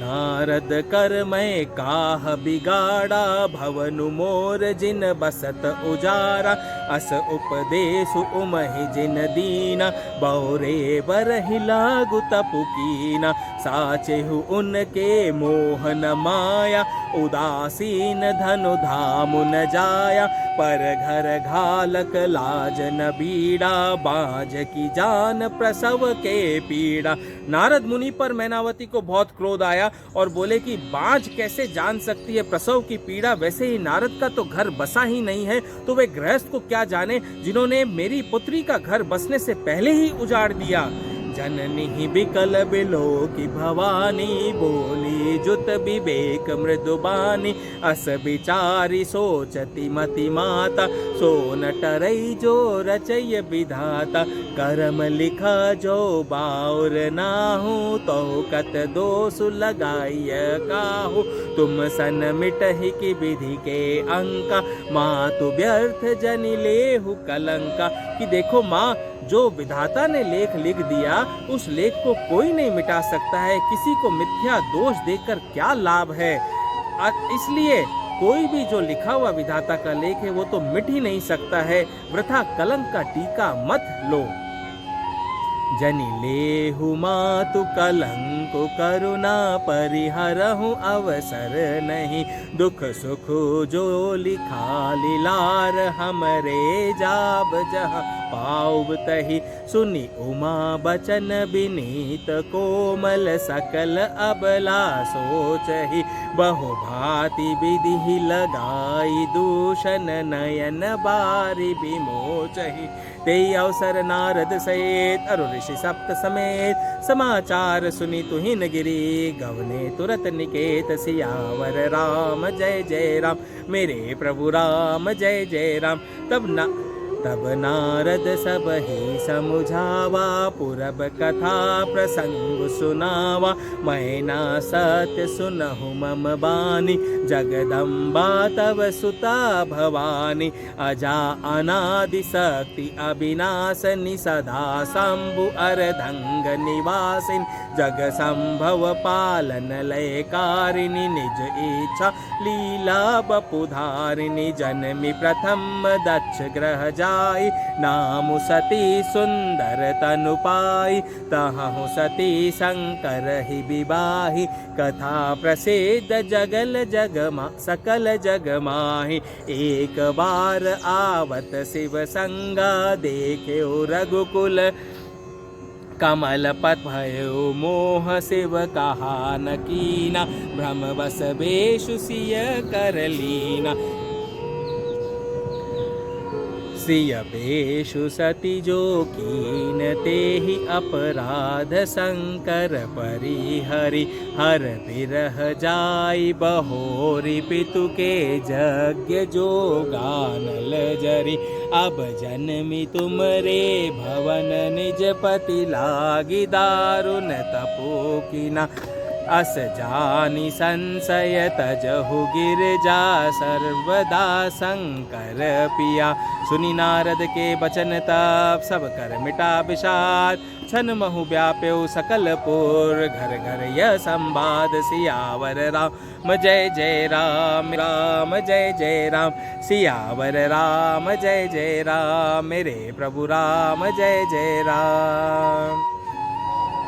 नारद कर मैं काह बिगाड़ा, भवनु मोर जिन बसत उजारा। अस उपदेश उमहि जिन दीना, बौरे बरहि लागु तपु कीना। साचेहु उनके मोहन माया, उदासीन धनु धामु न जाया। पर घर घालक लाज न बीड़ा, बाज की जान प्रसव के पीड़ा। नारद मुनि पर मैनावती को बहुत क्रोध आया और बोले कि बाज कैसे जान सकती है प्रसव की पीड़ा। वैसे ही नारद का तो घर बसा ही नहीं है, तो वे गृहस्थ को क्या जाने जिन्होंने मेरी पुत्री का घर बसने से पहले ही उजाड़ दिया। जननी बिकल बिलो की भवानी, बोली जुत विवेक मृदुबानी। अस विचारी सोचती मति माता, सो न टरई जो रचय विधाता। करम लिखा जो बाउर नाहू, तो कत दोष लगाइय काहू। तुम सन मिटहि की विधि के अंका, मातु व्यर्थ जनि लेहु कलंका। कि देखो माँ, जो विधाता ने लेख लिख दिया उस लेख को कोई नहीं मिटा सकता है। किसी को मिथ्या दोष देकर क्या लाभ है। इसलिए कोई भी जो लिखा हुआ विधाता का लेख है वो तो मिट ही नहीं सकता है। वृथा कलंक का टीका मत लो। जनि लेहु मातु कलंक करुणा, परिहरहु अवसर नहीं। दुख सुख जो लिखा लीलार, हमरे जाब जहाँ पाउब तही। सुनी उमा बचन विनीत कोमल, सकल अबला सोचहि। बहु भांति विधि लगाई, दूषण नयन बारी विमोचहि। ते अवसर नारद सहित, अरु ऋषि सप्त समेत। समाचार सुनी तुहिन गिरी, गवने तुरत निकेत। सियावर राम जय जय राम, मेरे प्रभु राम जय जय राम। तब नारद सब ही समुझावा, पुरब कथा प्रसंग सुनावा। मैना सत्य सुनहु मम बानी, जगदम्बा तव सुता भवानी। अजा अनादि शक्ति अविनाशनि, सदा शंभु अर्धंग निवासिन। जग संभव पालन लयकारिणी, निज इच्छा लीला बपुधारिणी। जन्मि प्रथम दक्ष ग्रह जाई, नाम सती सुंदर तनु पाई। तहु सती शंकर ही विवाही, कथा प्रसिद्ध सकल जग माही। एक बार आवत शिव संगा, देखे रघुकुल कमल पथ भयो मोह। शिव कहा न कीना, भ्रम बस बेशु सिय कर लीना। सिय बेशु सती जो कीन, ते ही अपराध शंकर परिहरि। हर बिरह जाई बहोरी, पितु के यज्ञ जो गानल जरी। अब जन्मि तुमरे भवन, निज पति लागी दारुन तपो कीना। अस जानी संशय तजहु गिरजा, सर्वदा शंकर पिया। सुनी नारद के बचन तब, सब कर मिटा विषाद। छन महु व्याप्यो सकलपुर, घर घर यह संवाद। सियावर राम जय जय राम, राम जय जय राम। सियावर राम जय जय राम, मेरे प्रभु राम जय जय राम।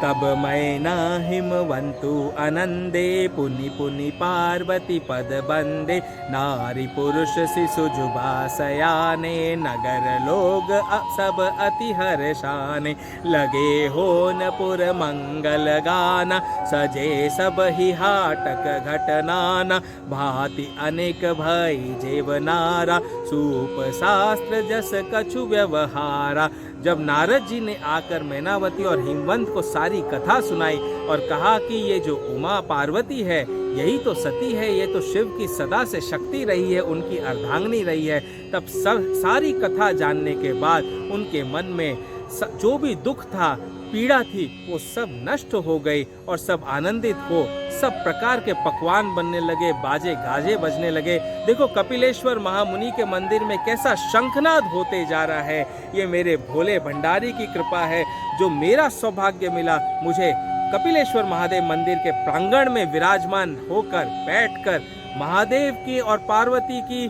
तब मैना हिमवंतु आनंदे, पुनि पुनि पार्वती पद बंदे। नारी पुरुष शिशु जुबा सयाने, नगर लोग सब अति हर्षाने। लगे होनपुर मंगल गाना, सजे सब ही हाटक घटनाना। भांति अनेक भई जेवनारा, सूप शास्त्र जस कछु व्यवहारा। जब नारद जी ने आकर मैनावती और हिमवंत को सारी कथा सुनाई और कहा कि ये जो उमा पार्वती है यही तो सती है, ये तो शिव की सदा से शक्ति रही है, उनकी अर्धांगिनी रही है। तब सारी कथा जानने के बाद उनके मन में जो भी दुख था, पीड़ा थी, वो सब नष्ट हो गई और सब आनंदित हो सब प्रकार के पकवान बनने लगे, बाजे गाजे बजने लगे। देखो कपिलेश्वर महामुनि के मंदिर में कैसा शंखनाद होते जा रहा है। ये मेरे भोले भंडारी की कृपा है जो मेरा सौभाग्य मिला मुझे कपिलेश्वर महादेव मंदिर के प्रांगण में विराजमान होकर बैठकर महादेव की और पार्वती की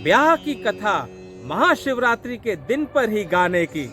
ब्याह की कथा महाशिवरात्रि के दिन पर ही गाने की।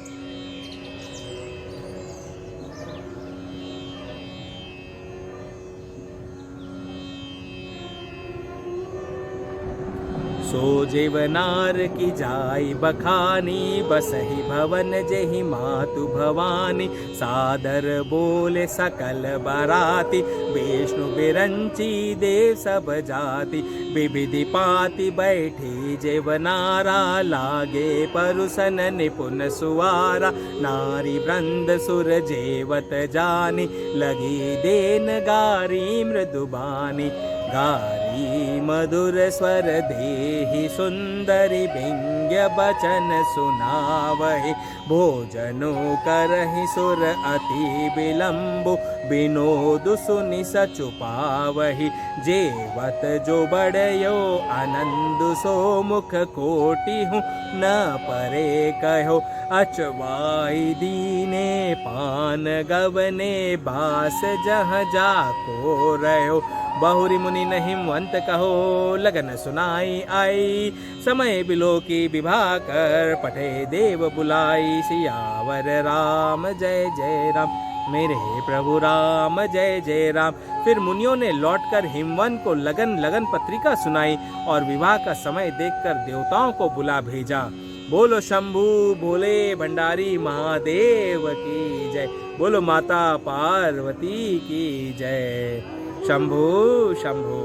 सो जेवनार की जाई बखानी, बसहि भवन जेहि मातु भवानी। सादर बोले सकल बराती, विष्णु बिरंची देव सब जाति। विविधि पाति बैठी जेवनारा, लागे परुसन निपुण सुवारा। नारी वृंद सुर जेवत जानी, लगी देन गारी मृदुबानी। गारी मधुर स्वर देहि सुंदरी, व्यंग्य बचन सुनावहि। भोजनो करहि सुर अति विलंबु, विनोद सुनि सचुपावहि। जेवत जो बड़यो आनंद, सो मुख कोटि हूँ न परे कहो। अचवाई दीने पान गवने, बास जह जाको रहो। बहुरी मुनि न हिमवंत कहो, लगन सुनाई आई। समय बिलो की विवाह कर, पठे देव बुलाई। सियावर राम जय जय राम, मेरे प्रभु राम जय जय राम। फिर मुनियों ने लौटकर हिमवन को लगन लगन पत्रिका सुनाई और विवाह का समय देखकर देवताओं को बुला भेजा। बोलो शंभु, बोले भंडारी महादेव की जय। बोलो माता पार्वती की जय। शंभु शंभु।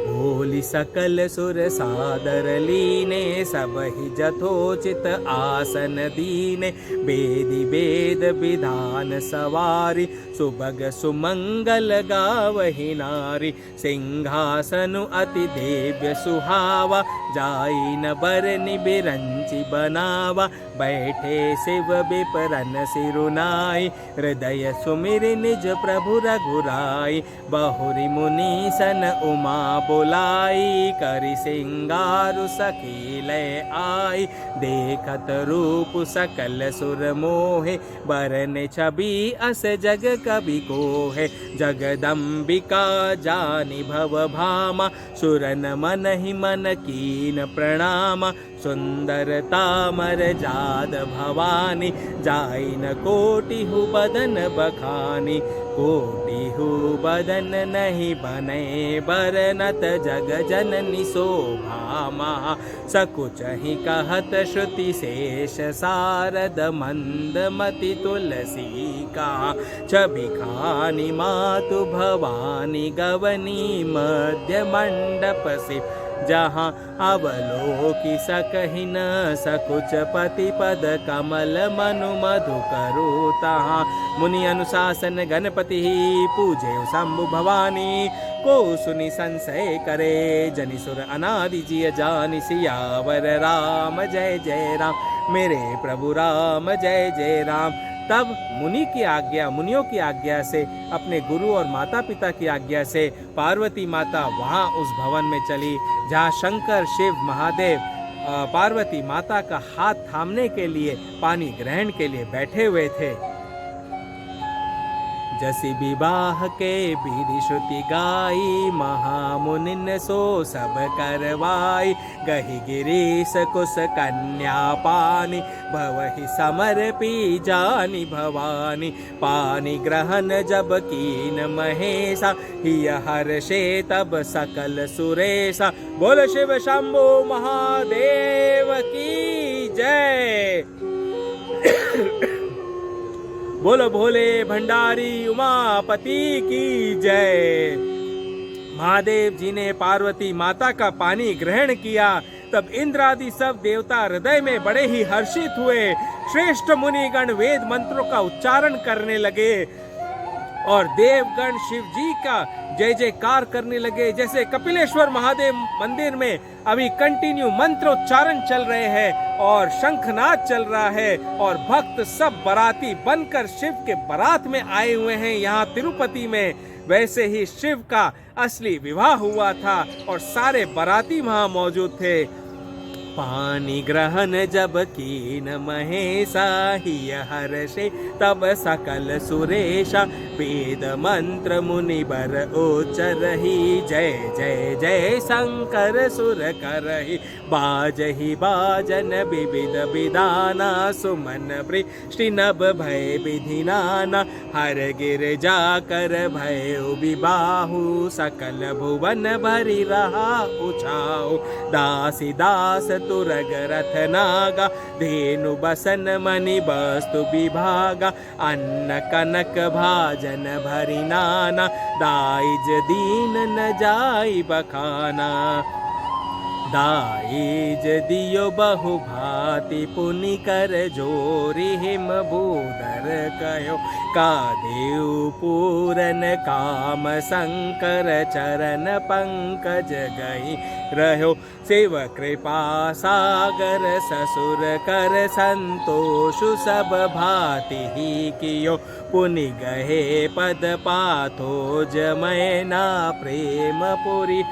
बोली सकल सुर सादर लीने, सबहि जथोचित आसन दीने। वेदी वेद विधान सवारी, सुभग सुमंगल गावहि नारी। सिंहासनु अति दिव्य सुहावा, जाई न बरनि बिरंची बनावा। बैठे शिव विपरन सिरुनाई, हृदय सुमिर निज प्रभु रघुराई। बहुरी मुनि सन उमा बोलाई, करि सिंगारु सखी लय आई। देखत रूप सकल सुर मोहे, बरन छवि अस जग कवि कोहे। जगदम्बिका जानि भव भामा, सुरन मनहि मन कीन प्रणामा। सुंदरता मर जाद भवानी, जाई न कोटिहु बदन बखानी। कोटिहु बदन नहीं बने, बरनत जग जननी शोभामा। सकुचहि कहत श्रुति शेष, सारद मंद मति तुलसी का। छवि खानी मातु भवानी, गवनी मध्य मंडप से। जहाँ अवलोकि सकहि न सकुच, पति पद कमल मनु मधु करु तहाँ। मुनि अनुशासन गणपति, पूजे शंभु भवानी। को सुनि संशय करे, जनि सुर अनादि जिय जानि। सियावर राम जय जय राम, मेरे प्रभु राम जय जय राम। तब मुनियों की आज्ञा से, अपने गुरु और माता पिता की आज्ञा से पार्वती माता वहाँ उस भवन में चली जहाँ शंकर शिव महादेव पार्वती माता का हाथ थामने के लिए, पानी ग्रहण के लिए बैठे हुए थे। जसी विवाह के विधि श्रुति गाई, महामुनिन सो सब करवाई। गहि गिरीश कुश कन्या पानी, भवहि समर्पी जानी भवानी। पानी ग्रहण जब कीन महेशा, हिय हर्षे तब सकल सुरेशा। बोल शिव शंभु महादेव की जय। बोलो भोले भंडारी उमापति की जय। महादेव जी ने पार्वती माता का पानी ग्रहण किया, तब इंद्र आदि सब देवता हृदय में बड़े ही हर्षित हुए। श्रेष्ठ मुनिगण वेद मंत्रों का उच्चारण करने लगे और देवगण शिव जी का जय जयकार करने लगे। जैसे कपिलेश्वर महादेव मंदिर में अभी कंटिन्यू मंत्रोच्चारण चल रहे हैं और शंखनाद चल रहा है और भक्त सब बराती बनकर शिव के बारात में आए हुए हैं यहाँ तिरुपति में, वैसे ही शिव का असली विवाह हुआ था और सारे बाराती वहाँ मौजूद थे। पानी ग्रहण जब कीन महेशा, हिय हर्षे तब सकल सुरेशा, वेद मंत्र मुनि बर उच्चरहि, जय जय जय शंकर सुर करहि, बाजहि बाजन विविध विधाना, सुमन वृष्टि नभ भय विधि नाना, हर गिर जाकर भय विबाहु, सकल भुवन भरि रहा उछाऊ, दासी दास तुरग रथ नागा, धेनु बसन मणि वस्तु विभागा, अन्न कनक भाजन भरि नाना, दाइज दीन न जाई बखाना, दाइज दियो बहु भांति पुनि कर जोरि, हिम भूधर कहो का देव पूरन काम, शंकर चरण पंकज गई रहो, शिव कृपा सागर ससुर कर संतोष, सब भांति ही कियो पुनि गहे पद पाथो, जमैना प्रेम पुरी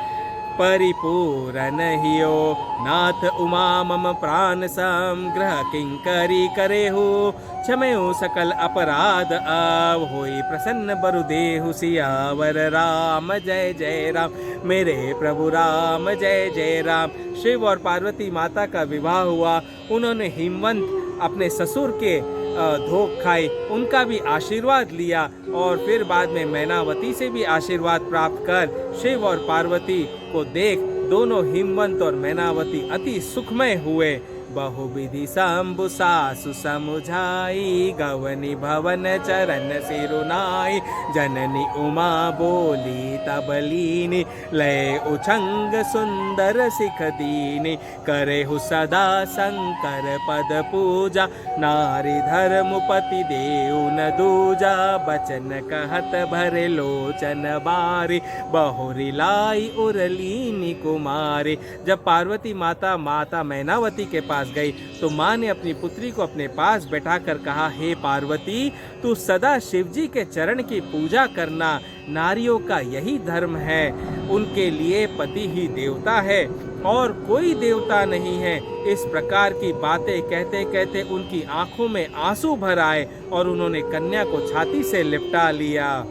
परिपूरन हियो, नाथ उमा मम प्राण संग्रह किंकरी करेहु, क्षमेहु सकल अपराध आव, होई प्रसन्न बरु देहु, सियावर राम जय जय राम, मेरे प्रभु राम जय जय राम। शिव और पार्वती माता का विवाह हुआ। उन्होंने हिमवंत अपने ससुर के धोख खाई, उनका भी आशीर्वाद लिया और फिर बाद में मैनावती से भी आशीर्वाद प्राप्त कर शिव और पार्वती को देख दोनों हिमवंत और मैनावती अति सुखमय हुए। बहुविधि शंभु सासु समुझाई, गवनी भवन चरण सिरुनाई, जननी उमा बोली तब लीनी, लय उछंग सुंदर सिख दीनी, करेहु सदा शंकर पद पूजा, नारी धर्मपति देव न दूजा, बचन कहत भरे लोचन बारी, बहुरी लाई उरलीनी कुमारी। जब पार्वती माता मैनावती के पास गई तो माँ ने अपनी पुत्री को अपने पास बैठाकर कहा, हे पार्वती, तू सदा शिवजी के चरण की पूजा करना, नारियों का यही धर्म है, उनके लिए पति ही देवता है और कोई देवता नहीं है। इस प्रकार की बातें कहते कहते उनकी आंखों में आंसू भर आए और उन्होंने कन्या को छाती से लिपटा लिया।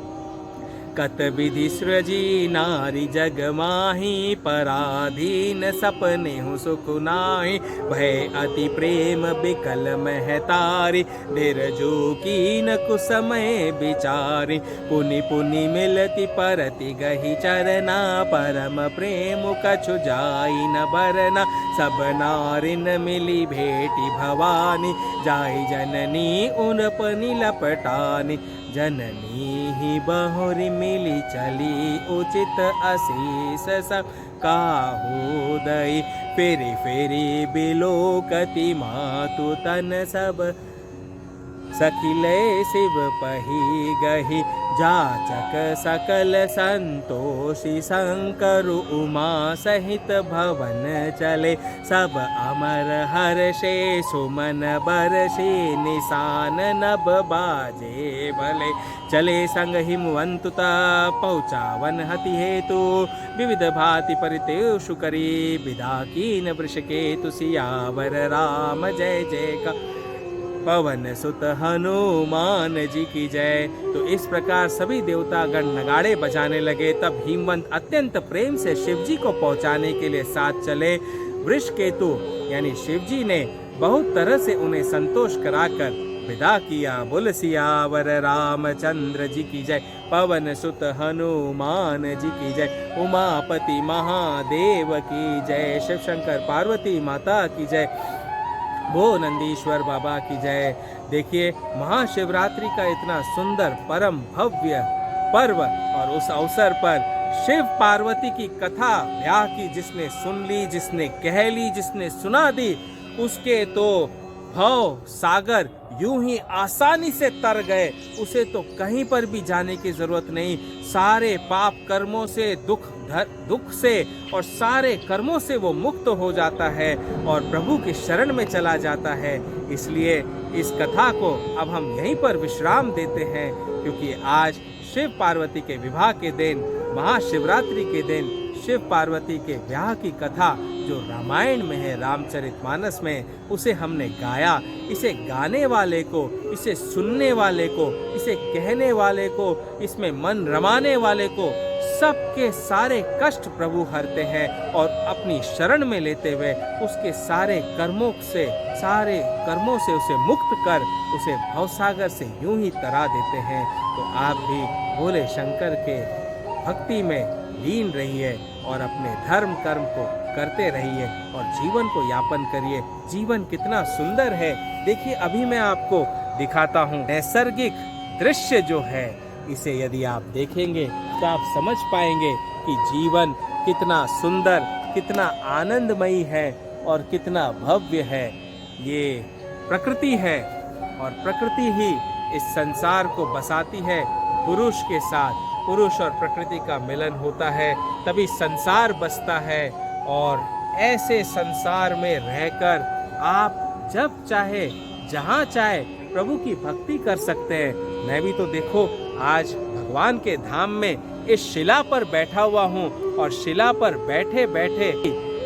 कत विधि सृजी नारी जग माही, पराधीन सपने हूँ सुख नाही, भय अति प्रेम बिकल महतारी, देर जो कीन कुसमय विचारी, पुनि पुनि मिलती परति गही चरना, परम प्रेम कछु जाई न बरना, सब नारिन मिली भेटी भवानी, जाई जननी उन पनि लपटानी, जननी ही बहुरी मिली चली, उचित अशीष सब काहू दई, फेरी फेरी बिलोकति मातु तन सब, सखिले शिव पही गही, जाचक सकल संतोषी, शंकर उमा सहित भवन चले, सब अमर हर्षे सुमन बरसे, निशान नभ बाजे भले, चले संग हिमवंतुता पहुँचावन हति हेतु, विविध भांति परितेषु करी, विदा कीन वृषकेतु, सियावर राम जय जय का, पवन सुत हनुमान जी की जय। तो इस प्रकार सभी देवतागण नगाड़े बजाने लगे। तब हिमवंत अत्यंत प्रेम से शिवजी को पहुंचाने के लिए साथ चले। वृषकेतु यानी शिवजी ने बहुत तरह से उन्हें संतोष कराकर विदा किया। बोल सियावर रामचंद्र जी की जय, पवन सुत हनुमान जी की जय, उमापति महादेव की जय, शिव शंकर पार्वती माता की जय, वो नंदीश्वर बाबा की जय। देखिए, महाशिवरात्रि का इतना सुंदर परम भव्य पर्व और उस अवसर पर शिव पार्वती की कथा ब्याह की जिसने सुन ली, जिसने कह ली, जिसने सुना दी, उसके तो भव सागर यूं ही आसानी से तर गए। उसे तो कहीं पर भी जाने की जरूरत नहीं। सारे पाप कर्मों से, दुख से और सारे कर्मों से वो मुक्त हो जाता है और प्रभु की शरण में चला जाता है। इसलिए इस कथा को अब हम यहीं पर विश्राम देते हैं, क्योंकि आज शिव पार्वती के विवाह के दिन, महाशिवरात्रि के दिन शिव पार्वती के ब्याह की कथा जो रामायण में है, रामचरितमानस में, उसे हमने गाया। इसे गाने वाले को, इसे सुनने वाले को, इसे कहने वाले को, इसमें मन रमाने वाले को सबके सारे कष्ट प्रभु हरते हैं और अपनी शरण में लेते हुए उसके सारे कर्मों से उसे मुक्त कर उसे भवसागर से यूं ही तरा देते हैं। तो आप भी भोले शंकर के भक्ति में लीन रहिए और अपने धर्म कर्म को करते रहिए और जीवन को यापन करिए। जीवन कितना सुंदर है, देखिए अभी मैं आपको दिखाता हूँ। नैसर्गिक दृश्य जो है, इसे यदि आप देखेंगे तो आप समझ पाएंगे कि जीवन कितना सुंदर, कितना आनंदमयी है और कितना भव्य है। ये प्रकृति है और प्रकृति ही इस संसार को बसाती है। पुरुष के साथ पुरुष और प्रकृति का मिलन होता है, तभी संसार बसता है। और ऐसे संसार में रहकर आप जब चाहे जहाँ चाहे प्रभु की भक्ति कर सकते हैं। मैं भी तो देखो आज भगवान के धाम में इस शिला पर बैठा हुआ हूँ और शिला पर बैठे बैठे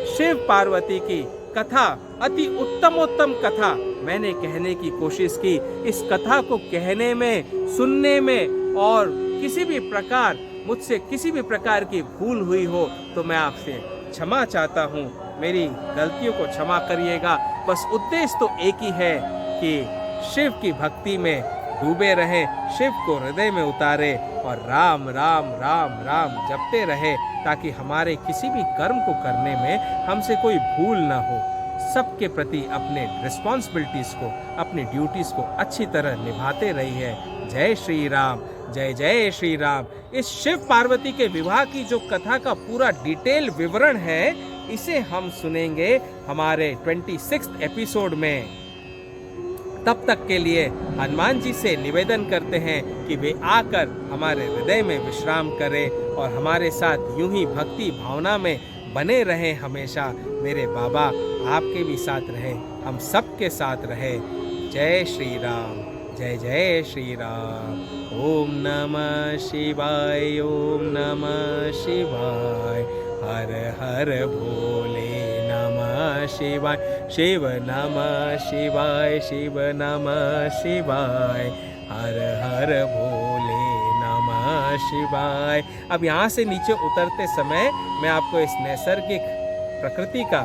शिव पार्वती की कथा, अति उत्तमोत्तम कथा मैंने कहने की कोशिश की। इस कथा को कहने में, सुनने में और किसी भी प्रकार मुझसे किसी भी प्रकार की भूल हुई हो तो मैं आपसे क्षमा चाहता हूँ। मेरी गलतियों को क्षमा करिएगा। बस उद्देश्य तो एक ही है कि शिव की भक्ति में डूबे रहे, शिव को हृदय में उतारे और राम राम राम राम जपते रहे, ताकि हमारे किसी भी कर्म को करने में हमसे कोई भूल ना हो। सबके प्रति अपने रिस्पॉन्सिबिलिटीज को, अपनी ड्यूटीज को अच्छी तरह निभाते रहिए। जय श्री राम, जय जय श्री राम। इस शिव पार्वती के विवाह की जो कथा का पूरा डिटेल विवरण है, इसे हम सुनेंगे हमारे 26th एपिसोड में। तब तक के लिए हनुमान जी से निवेदन करते हैं कि वे आकर हमारे हृदय में विश्राम करें और हमारे साथ यूं ही भक्ति भावना में बने रहें हमेशा। मेरे बाबा आपके भी साथ रहें, हम सबके साथ रहें। जय श्री राम, जय जय श्री राम। ओम नमः शिवाय, ओम नमः शिवाय। हर हर भोले नमः शिवाय, शिव नमः शिवाय, शिव नमः शिवाय। हर हर भोले नमः शिवाय। अब यहाँ से नीचे उतरते समय मैं आपको इस नैसर्गिक प्रकृति का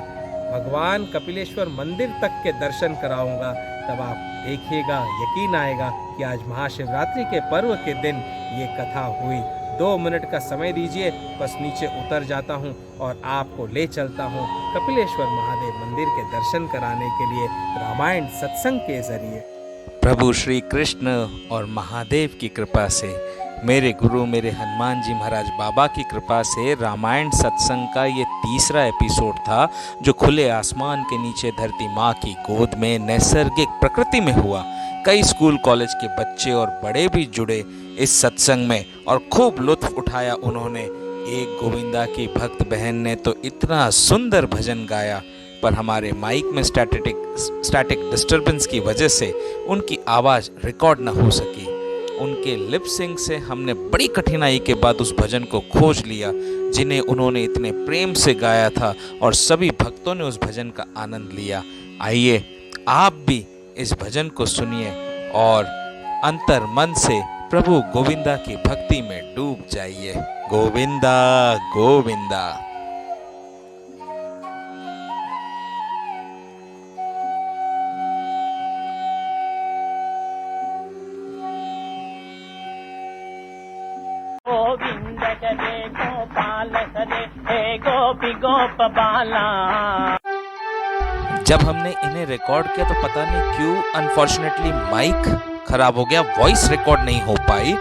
भगवान कपिलेश्वर मंदिर तक के दर्शन कराऊंगा। तब आप देखिएगा, यकीन आएगा कि आज महाशिवरात्रि के पर्व के दिन ये कथा हुई। 2 मिनट का समय दीजिए, बस नीचे उतर जाता हूँ और आपको ले चलता हूँ कपिलेश्वर महादेव मंदिर के दर्शन कराने के लिए रामायण सत्संग के जरिए। प्रभु श्री कृष्ण और महादेव की कृपा से, मेरे गुरु मेरे हनुमान जी महाराज बाबा की कृपा से रामायण सत्संग का ये 3रा एपिसोड था, जो खुले आसमान के नीचे धरती माँ की गोद में नैसर्गिक प्रकृति में हुआ। कई स्कूल कॉलेज के बच्चे और बड़े भी जुड़े इस सत्संग में और खूब लुत्फ उठाया उन्होंने। एक गोविंदा की भक्त बहन ने तो इतना सुंदर भजन गाया, पर हमारे माइक में स्टैटिक डिस्टर्बेंस की वजह से उनकी आवाज़ रिकॉर्ड न हो सकी। उनके लिप सिंक से हमने बड़ी कठिनाई के बाद उस भजन को खोज लिया, जिन्हें उन्होंने इतने प्रेम से गाया था, और सभी भक्तों ने उस भजन का आनंद लिया। आइए आप भी इस भजन को सुनिए और अंतर मन से प्रभु गोविंदा की भक्ति में डूब जाइए। गोविंदा गोविंदा। गोविंद करे गोपाल करे हे गोपी गोप बाला। जब हमने इन्हें रिकॉर्ड किया तो पता नहीं क्यों अनफॉर्चुनेटली माइक खराब हो गया, वॉइस रिकॉर्ड नहीं हो पाई।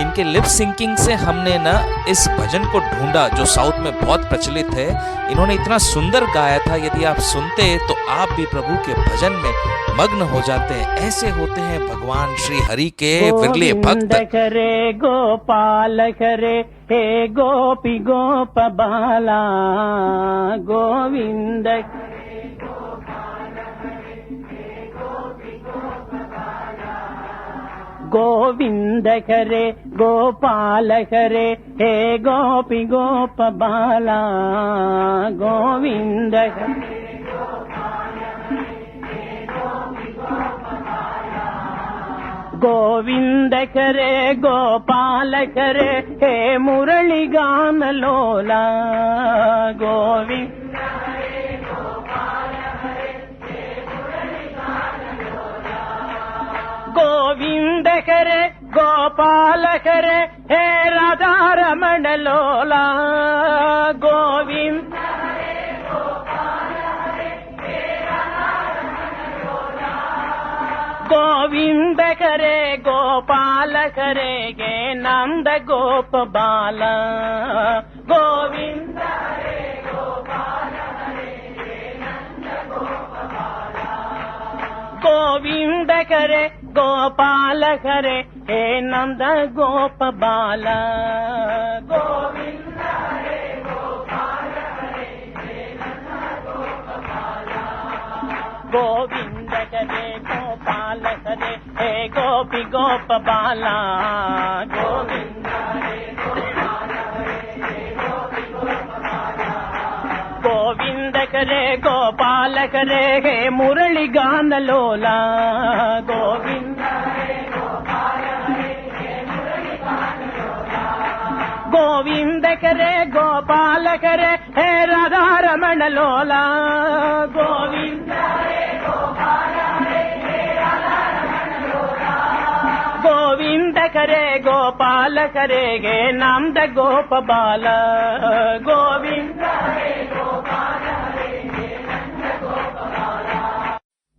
इनके लिप सिंकिंग से हमने ना इस भजन को ढूंढा जो साउथ में बहुत प्रचलित है। इन्होंने इतना सुंदर गाया था, यदि आप सुनते तो आप भी प्रभु के भजन में मग्न हो जाते हैं। ऐसे होते हैं भगवान श्री हरि के विरले भक्त। करे गोपाल करे हे गोपी गोप बाला। गोविंद गोविंद हरे गोपाल हरे हे गोपी गोप बाला गोविंद हरे गोविंद करे गोपाल करे हे मुरली गान लोला गोविंद गोविंद करे गोपाल करे हे राधा रमण लोला गोविंद गोविंद करे गोपाल करे गे नंद गोप बाला गोविंद गोविंद करे गोपाल करे हे नंद गोप बाला गोविंद गोविंद करे गोपाल करे हे गोपी गोप बाला गोविंद गोविंद करे गोपाल करे हे मुरली गान लोला गोविंद गोविंद करे गोपाल करे हे राधा रमण लोला गोविंद गोविंद करे गोपाल करे गे नंद गोप बाला गोविंद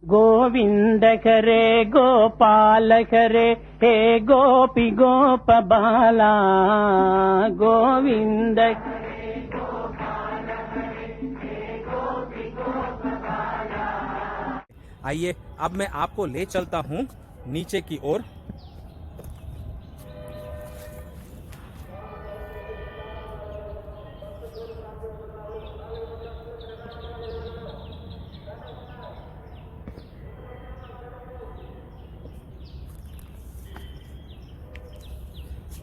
गोविंद करे गोपाल करे हे गोपी गोप बाला गोविंद आइए अब मैं आपको ले चलता हूँ नीचे की ओर।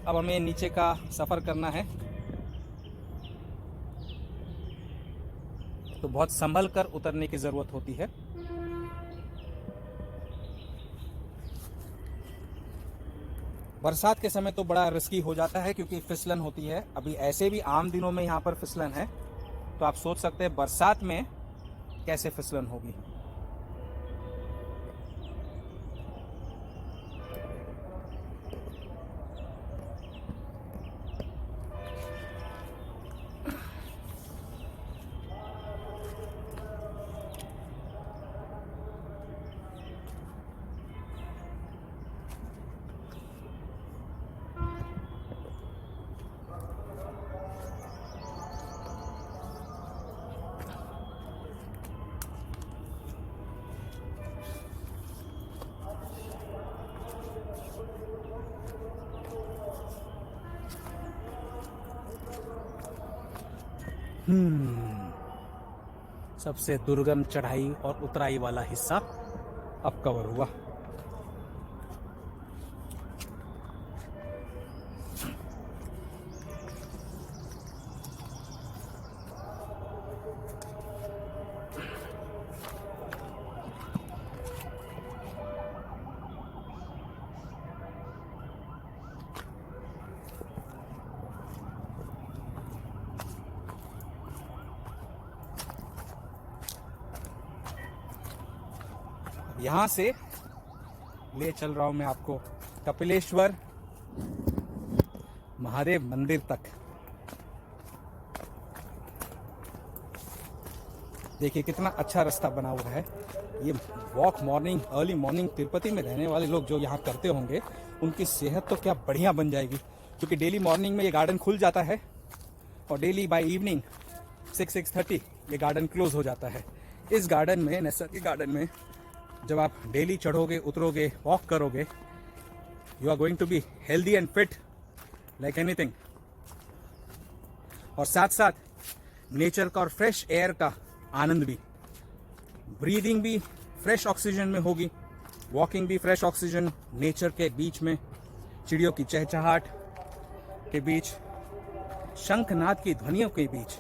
अब हमें नीचे का सफर करना है, तो बहुत संभल कर उतरने की जरूरत होती है। बरसात के समय तो बड़ा रिस्की हो जाता है क्योंकि फिसलन होती है। अभी ऐसे भी आम दिनों में यहाँ पर फिसलन है, तो आप सोच सकते हैं बरसात में कैसे फिसलन होगी। सबसे दुर्गम चढ़ाई और उतराई वाला हिस्सा अब कवर हुआ। यहाँ से ले चल रहा हूँ मैं आपको कपिलेश्वर महादेव मंदिर तक। देखिए कितना अच्छा रास्ता बना हुआ है। ये walk morning early morning Tirupati में रहने वाले लोग जो यहाँ करते होंगे उनकी सेहत तो क्या बढ़िया बन जाएगी, क्योंकि डेली मॉर्निंग में ये गार्डन खुल जाता है और डेली बाय इवनिंग 6-6:30 ये गार्डन क्लोज हो जाता है। इस गार्डन में, नैसर्गिक के गार्डन में जब आप डेली चढ़ोगे, उतरोगे, वॉक करोगे, you are going to be healthy and fit like anything. और साथ साथ नेचर का और फ्रेश एयर का आनंद भी, ब्रीदिंग भी फ्रेश ऑक्सीजन में होगी वॉकिंग भी फ्रेश ऑक्सीजन, नेचर के बीच में, चिड़ियों की चहचहाट के बीच, शंखनाद की ध्वनियों के बीच।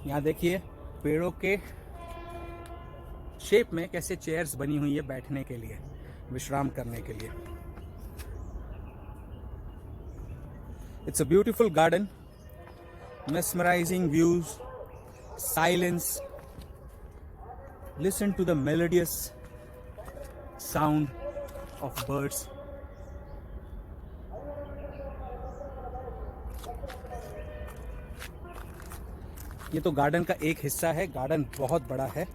यहाँ देखिए पेड़ों के शेप में कैसे चेयर्स बनी हुई है बैठने के लिए, विश्राम करने के लिए। It's a beautiful garden, mesmerizing views, silence. Listen to the melodious sound of birds. ये तो गार्डन का एक हिस्सा है, गार्डन बहुत बड़ा है।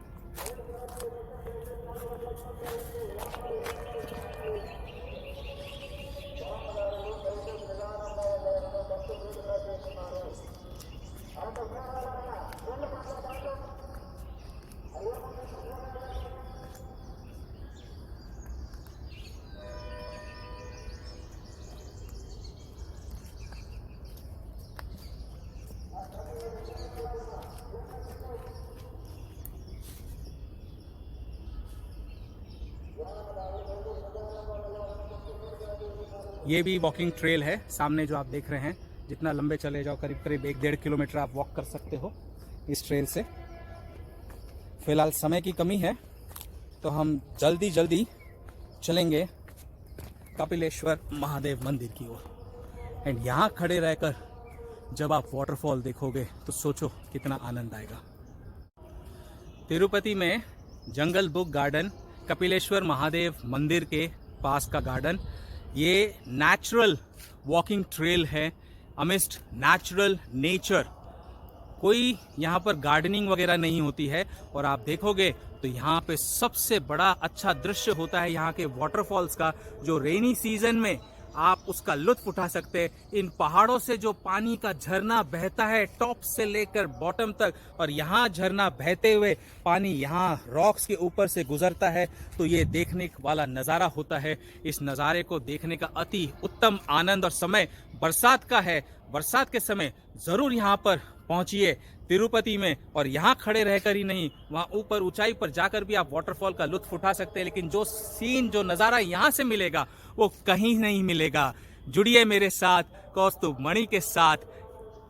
ये भी वॉकिंग ट्रेल है सामने जो आप देख रहे हैं। जितना लंबे चले जाओ, करीब करीब 1-1.5 किलोमीटर आप वॉक कर सकते हो इस ट्रेल से। फिलहाल समय की कमी है तो हम जल्दी चलेंगे कपिलेश्वर महादेव मंदिर की ओर। एंड यहाँ खड़े रहकर जब आप वाटरफॉल देखोगे तो सोचो कितना आनंद आएगा। तिरुपति में जंगल बुक गार्डन, कपिलेश्वर महादेव मंदिर के पास का गार्डन, ये नेचुरल वॉकिंग ट्रेल है अमिस्ट नेचुरल नेचर। कोई यहाँ पर गार्डनिंग वगैरह नहीं होती है। और आप देखोगे तो यहाँ पे सबसे बड़ा अच्छा दृश्य होता है यहाँ के वाटरफॉल्स का, जो रेनी सीजन में आप उसका लुत्फ उठा सकते हैं। इन पहाड़ों से जो पानी का झरना बहता है टॉप से लेकर बॉटम तक, और यहाँ झरना बहते हुए पानी यहाँ रॉक्स के ऊपर से गुजरता है, तो ये देखने वाला नज़ारा होता है। इस नज़ारे को देखने का अति उत्तम आनंद और समय बरसात का है। बरसात के समय ज़रूर यहाँ पर पहुँचिए तिरुपति में, और यहाँ खड़े रहकर ही नहीं, वहाँ ऊपर ऊंचाई पर जाकर भी आप वाटरफॉल का लुत्फ उठा सकते हैं। लेकिन जो सीन, जो नज़ारा यहाँ से मिलेगा वो कहीं नहीं मिलेगा। जुड़िए मेरे साथ कौस्तुभ मणि के साथ।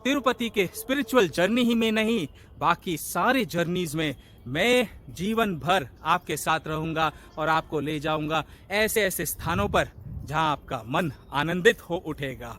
तिरुपति के स्पिरिचुअल जर्नी ही में नहीं, बाकी सारे जर्नीज में मैं जीवन भर आपके साथ रहूँगा और आपको ले जाऊँगा ऐसे ऐसे स्थानों पर जहाँ आपका मन आनंदित हो उठेगा।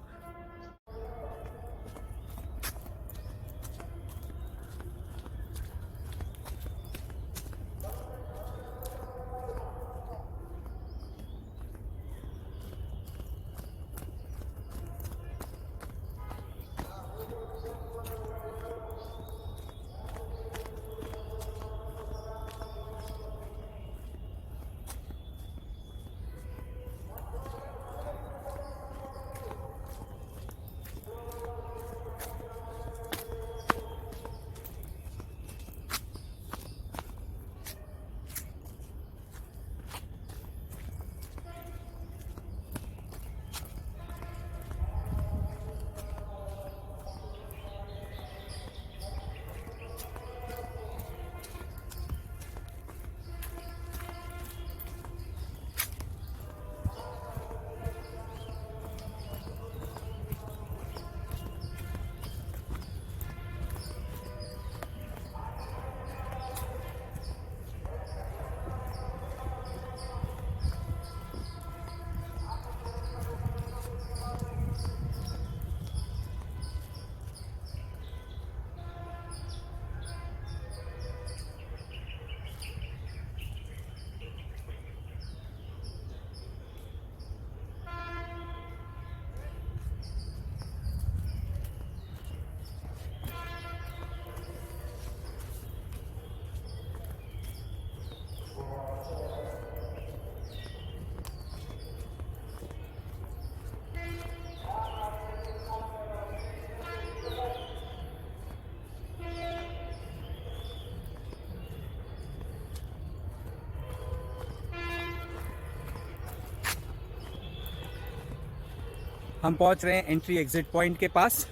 हम पहुंच रहे हैं एंट्री एग्जिट पॉइंट के पास।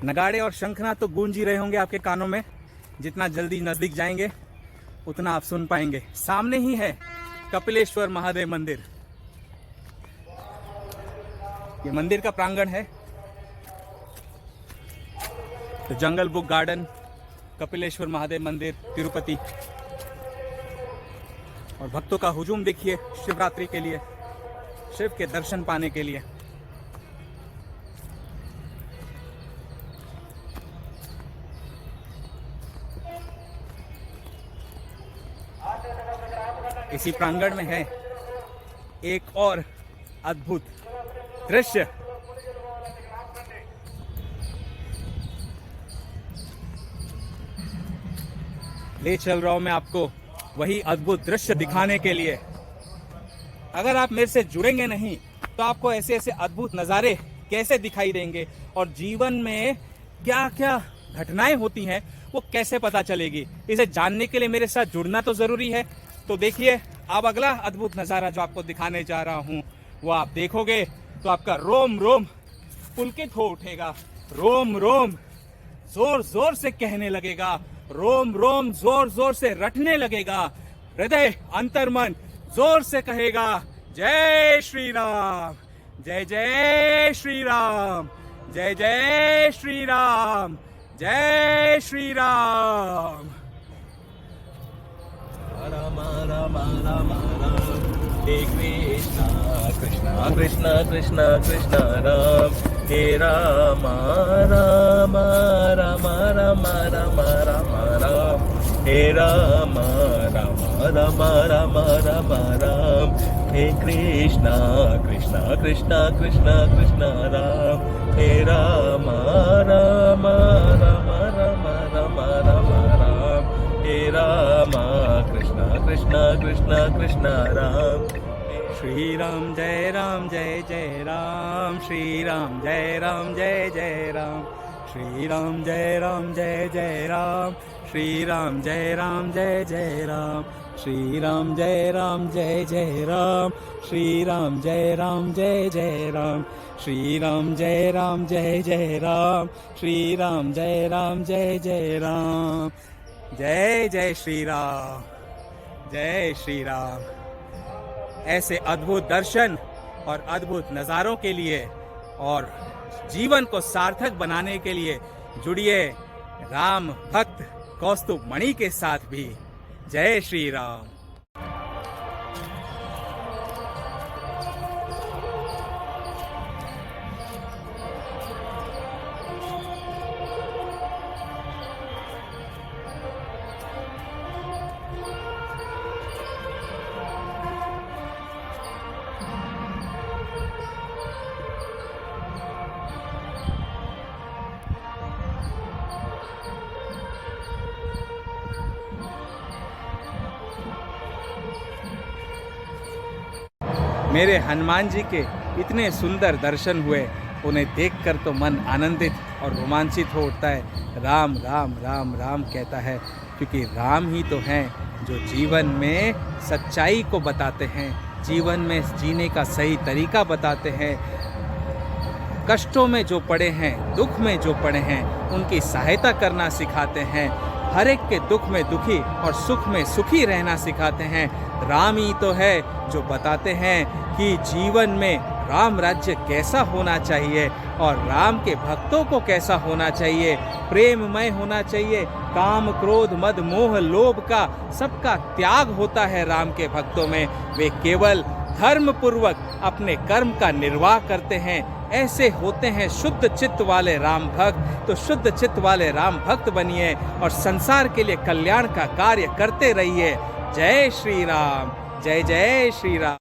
नगाड़े और शंखनाद तो गूंज ही रहे होंगे आपके कानों में। जितना जल्दी नजदीक जाएंगे उतना आप सुन पाएंगे। सामने ही है कपिलेश्वर महादेव मंदिर। ये मंदिर का प्रांगण है। तो जंगल बुक गार्डन, कपिलेश्वर महादेव मंदिर, तिरुपति। और भक्तों का हुजूम देखिए शिवरात्रि के लिए, शिव के दर्शन पाने के लिए। इसी प्रांगण में है एक और अद्भुत दृश्य। ले चल रहा हूं मैं आपको वही अद्भुत दृश्य दिखाने के लिए। अगर आप मेरे से जुड़ेंगे नहीं तो आपको ऐसे ऐसे अद्भुत नज़ारे कैसे दिखाई देंगे और जीवन में क्या क्या घटनाएं होती हैं वो कैसे पता चलेगी। इसे जानने के लिए मेरे साथ जुड़ना तो जरूरी है। तो देखिए, अब अगला अद्भुत नज़ारा जो आपको दिखाने जा रहा हूं वो आप देखोगे तो आपका रोम रोम पुलकित हो उठेगा। रोम रोम जोर जोर से कहने लगेगा, रोम रोम जोर जोर से रटने लगेगा। हृदय अंतर्मन जोर से कहेगा, जय श्री राम, जय जय श्री राम, जय जय श्री राम, जय श्री राम। राम राम राम राम, हे कृष्णा कृष्णा कृष्णा कृष्णा कृष्णा राम, हे राम राम राम राम राम राम राम, हे राम राम राम राम राम राम, हे कृष्णा कृष्णा कृष्णा कृष्णा कृष्णा राम, हे राम राम राम राम राम राम राम, हे राम कृष्णा कृष्णा कृष्णा कृष्णा राम। श्री राम जय राम जय जय राम, श्री राम जय राम जय जय राम, श्री राम जय राम जय जय राम, श्री राम जय राम जय जय राम, श्री राम जय राम जय जय राम, श्री राम जय राम जय जय राम, श्री राम जय राम जय जय राम, श्री राम जय राम जय जय राम। जय जय श्री राम, जय श्री राम। ऐसे अद्भुत दर्शन और अद्भुत नज़ारों के लिए और जीवन को सार्थक बनाने के लिए जुड़िए राम भक्त कौस्तुभ मणि के साथ भी। जय श्री राम। मेरे हनुमान जी के इतने सुंदर दर्शन हुए, उन्हें देखकर तो मन आनंदित और रोमांचित हो उठता है। राम राम राम राम कहता है, क्योंकि राम ही तो हैं जो जीवन में सच्चाई को बताते हैं, जीवन में जीने का सही तरीका बताते हैं। कष्टों में जो पड़े हैं, दुख में जो पड़े हैं, उनकी सहायता करना सिखाते हैं। हर एक के दुख में दुखी और सुख में सुखी रहना सिखाते हैं। राम ही तो है जो बताते हैं कि जीवन में राम राज्य कैसा होना चाहिए और राम के भक्तों को कैसा होना चाहिए। प्रेममय होना चाहिए, काम क्रोध मद मोह लोभ का सबका त्याग होता है राम के भक्तों में। वे केवल धर्म पूर्वक अपने कर्म का निर्वाह करते हैं। ऐसे होते हैं शुद्ध चित्त वाले राम भक्त। तो शुद्ध चित्त वाले राम भक्त बनिए और संसार के लिए कल्याण का कार्य करते रहिए। जय श्री राम, जय जय श्री राम।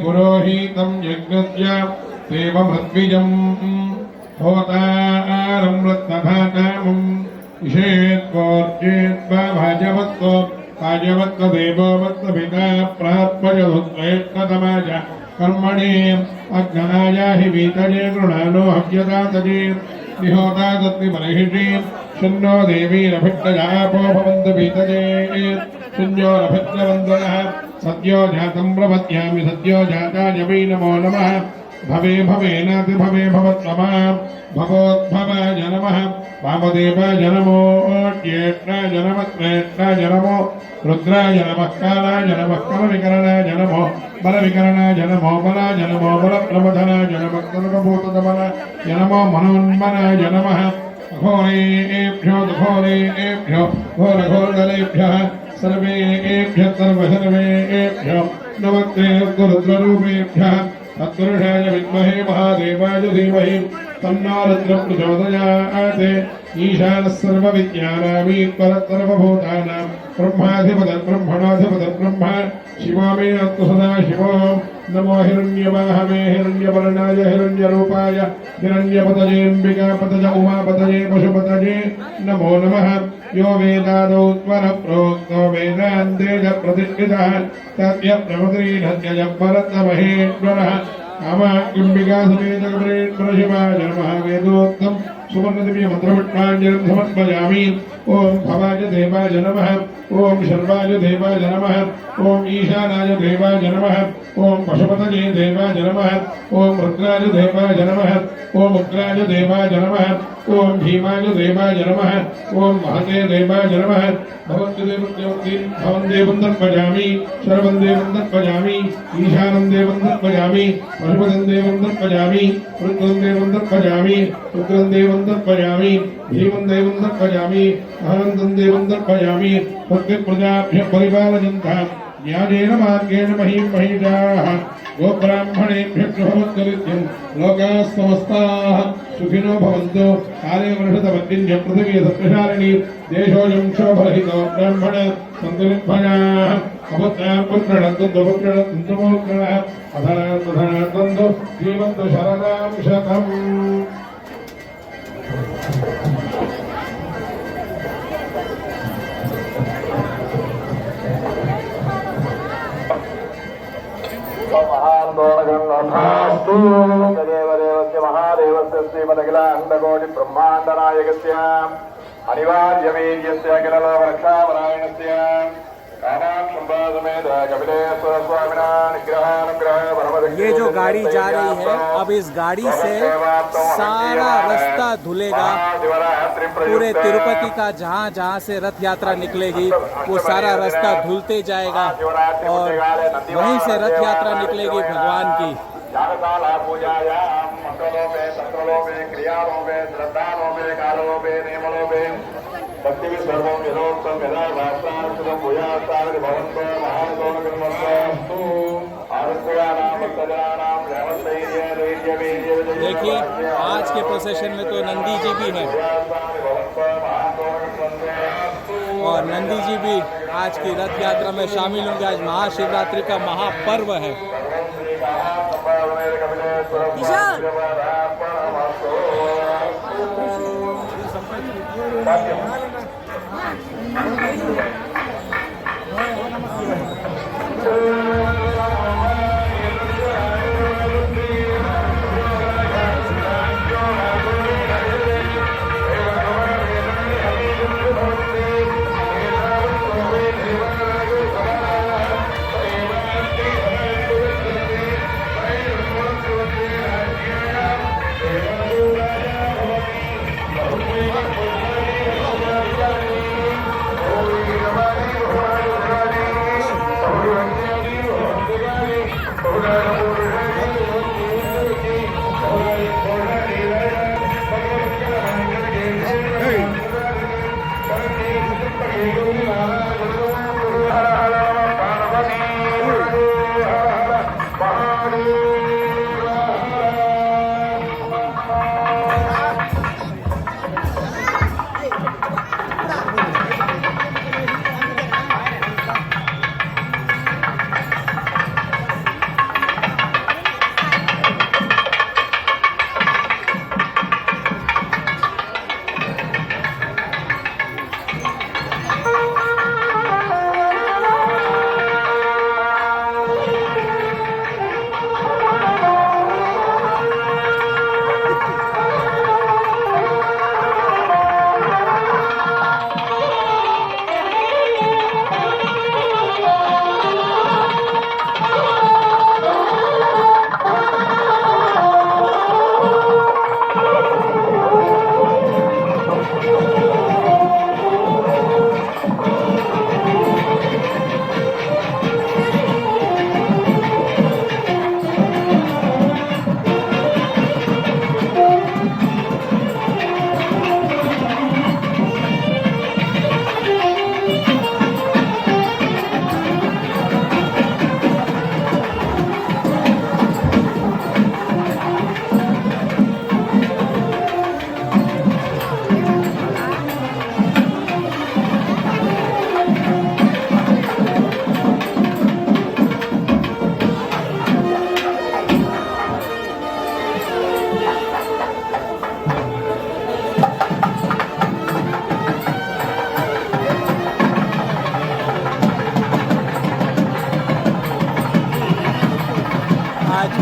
पुरोहितं यज्ञस्य देवमद्विजम् होतारं रत्नभाकामम् इषेत्वोर्जेत्वा भाजवत्व भाजवत्व देवोवत्वपिता प्राप्यजुत्वेत्तमाज कर्मणि अग्नाया हि वीतजे गृणानो हव्यदातजे निहोता दत्तिमर्हिषि शन्नो देवीरभिट्टजापो भवन्तु वीतजे शून्योरभिट्टवन्दनः सद्यो जातं प्रपद्यामि सद्यो जाताय वै नमो नमः भवे भवेनाति भवे भवत्वमा भवोद्भवाय नमः वामदेवाय नमो ज्येष्ठाय नमः श्रेष्ठाय नमो रुद्राय नमः कालाय नमः कलविकरणाय नमो बलविकरणाय नमो बलाय नमो बलप्रबोधनाय नमः सर्वभूतदमनाय नमो मनोन्मनाय नमः घोरेभ्यो घोरेभ्यो घोरघोरदलेभ्यः सर्वेभ्यः सर्वेभ्यो नमस्ते रुद्ररूपेभ्यः तत्पुरुषाय विद्महे महादेवाय धीमहि तन्नो रुद्रः प्रचोदयात् ईशानः सर्वविद्यानामीश्वरः सर्वभूतानां ब्रह्माधिपतिर्ब्रह्मणाधिपतिर्ब्रह्म शिवो मे अस्तु सदा शिवो नमो हिरण्यवाहवे हिरण्यवर्णाय हिरण्यरूपाय हिरण्यपतजेऽम्बिकापतज उमापतजे पशुपतजे नमो नमः यो वेदादौ स्वरप्रोक्तो वेदान्ते च प्रतिष्ठितः तस्य प्रमदीनस्य परतमहेश्वरः कामाकिम्बिका समेत कमलेश्वरशिवाय नमः वेदोक्तं सुवर्णदिव्य मंत्रपुष्पाञ्जलिं समर्पयामि ओम भवाय देवाय नमः ओम शर्वाय देवाय नमः ओम ईशानाय देवाय नमः ओम पशुपतये देवाय नमः ओम रुद्राय देवाय नमः ओम उग्राय देवाय नमः ओम भीमाय देवाय नमः ओम महते देवाय नमः भवन्तु भवन् देवं दर्पयामि सर्वं देवं दर्पयामि ईशानं देवं दर्पयामि पशुपतिं देवं दर्पयामि रुद्रं देवं दर्पयामि उग्रं देवं दर्पयामि भीमं देवं दर्पयामि अहन्तं देवं दर्पयामि प्रजाभ्यः परिपालयन्तः ज्ञानेन मार्गेण महीं महिषाः गोब्राह्मणेभ्यः भवन्तु नित्यं लोकाः समस्ताः सुखिनो भवन्तु काले वर्षतमग्निन्य पृथिवी सत्प्रशालिनी देशोऽयं क्षोभरहितो ब्राह्मण सन्तु निर्भयाः अपुत्राः पुत्रणन्तु दुपुत्रणन्तु मोक्षणः अधनान्तु जीवन्तु शरदां शतम् देवदेवस्य महादेवस्य श्रीमदखिलाण्डकोटि ब्रह्माण्डनायकस्य अनिवार्यवीर्यस्य अखिललोकरक्षापरायणस्य ये जो गाड़ी जा रही है, अब इस गाड़ी से सारा रास्ता धुलेगा। पूरे तिरुपति का जहाँ जहाँ से रथ यात्रा निकलेगी वो सारा रास्ता धुलते जाएगा और वहीं से रथ यात्रा निकलेगी भगवान की। यागशाला पूजायां मंत्रों में तंत्रों में क्रियाओं में श्रद्धाओं में कालों में नियमों में भक्ति में सर्वों विरोधों मेरा वास्तान पूजा सागर भवंतो महागौण गुणवंतो आरुष्यानाम सजनानाम रेवंतैर्य दैर्य वीर्य। देखिए आज के प्रोसेशन में तो नंदी जी भी हैं और नंदी जी भी आज की रथ यात्रा में शामिल होंगे। आज महाशिवरात्रि का महापर्व है।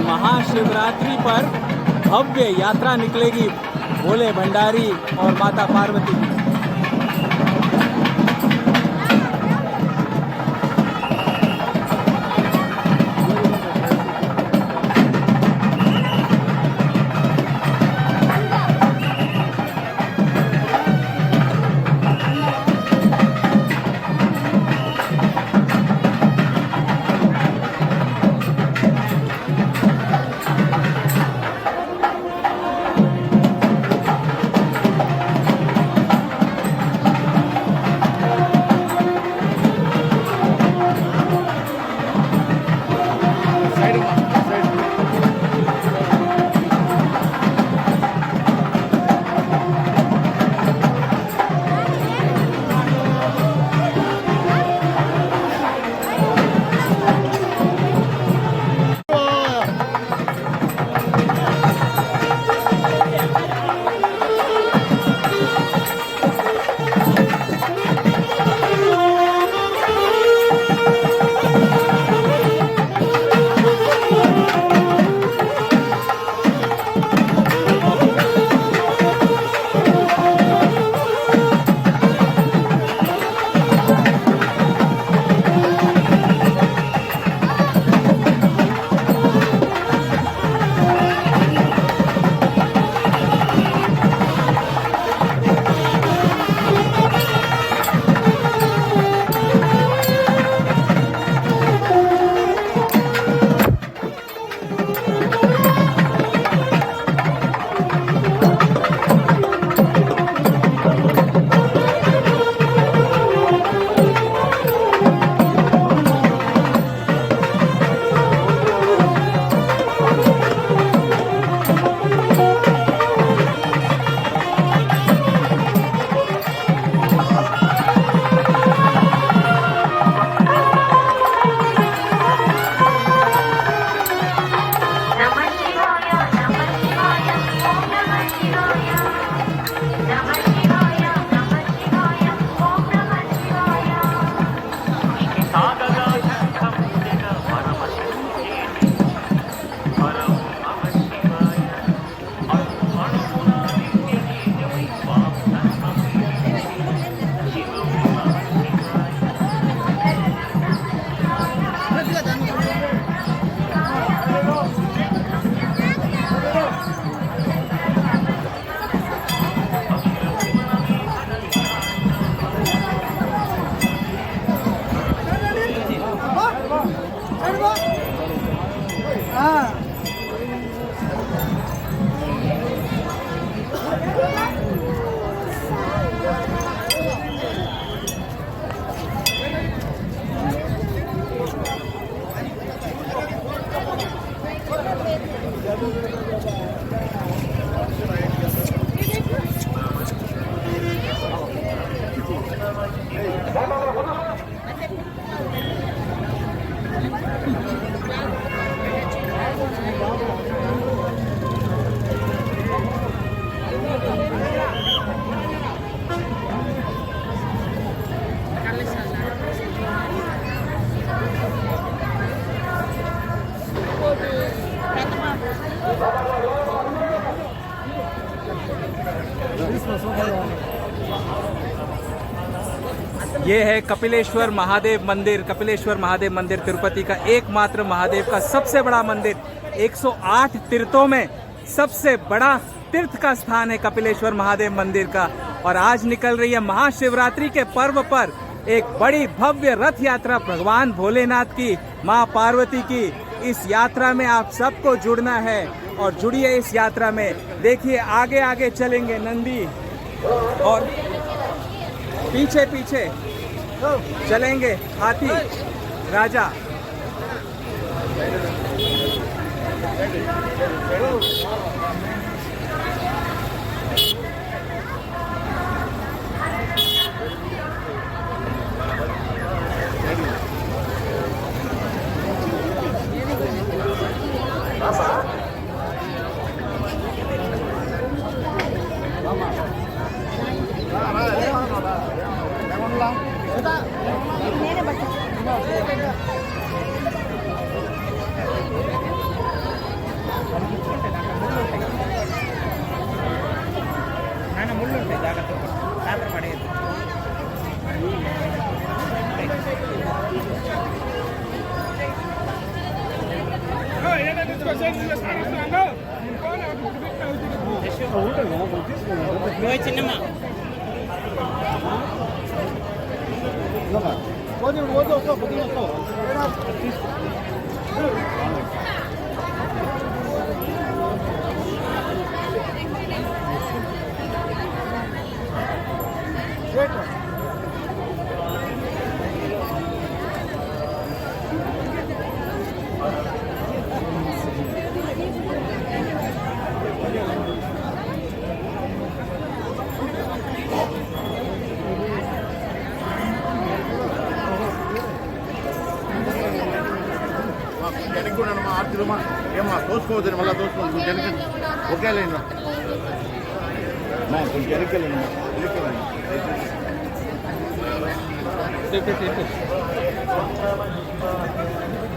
महाशिवरात्रि पर भव्य यात्रा निकलेगी भोले भंडारी और माता पार्वती की। ये है कपिलेश्वर महादेव मंदिर। कपिलेश्वर महादेव मंदिर तिरुपति का एकमात्र महादेव का सबसे बड़ा मंदिर, 108 तीर्थों में सबसे बड़ा तीर्थ का स्थान है कपिलेश्वर महादेव मंदिर का। और आज निकल रही है महाशिवरात्रि के पर्व पर एक बड़ी भव्य रथ यात्रा भगवान भोलेनाथ की, माँ पार्वती की। इस यात्रा में आप सबको जुड़ना है और जुड़िए इस यात्रा में। देखिए आगे आगे चलेंगे नंदी और पीछे पीछे चलेंगे हाथी राजा। ఏమా దోసుకోవద్దు మళ్ళీ దోసుకోవద్దు జనక ఒకే లైన్ కొంచెం వెనకెళ్ళండి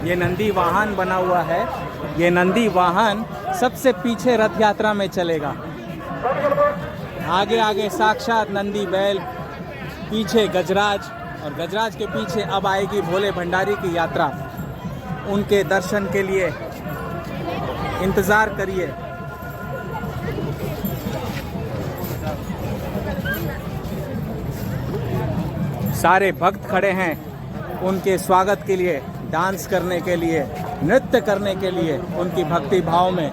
ये नंदी वाहन बना हुआ है। ये नंदी वाहन सबसे पीछे रथ यात्रा में चलेगा। आगे आगे साक्षात नंदी बैल, पीछे गजराज, और गजराज के पीछे अब आएगी भोले भंडारी की यात्रा। उनके दर्शन के लिए इंतज़ार करिए। सारे भक्त खड़े हैं उनके स्वागत के लिए, डांस करने के लिए, नृत्य करने के लिए, उनकी भक्ति भाव में।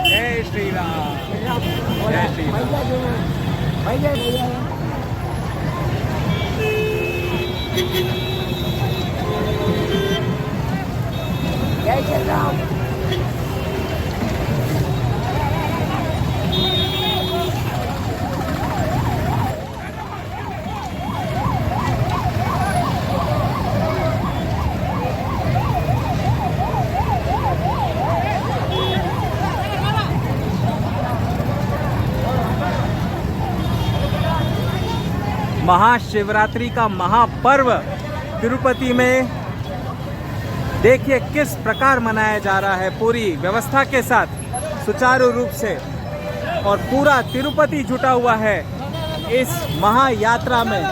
जय श्री राम, जय श्री राम। जय श्री राम। महाशिवरात्रि का महापर्व तिरुपति में देखिए किस प्रकार मनाया जा रहा है, पूरी व्यवस्था के साथ सुचारू रूप से, और पूरा तिरुपति जुटा हुआ है इस महायात्रा में।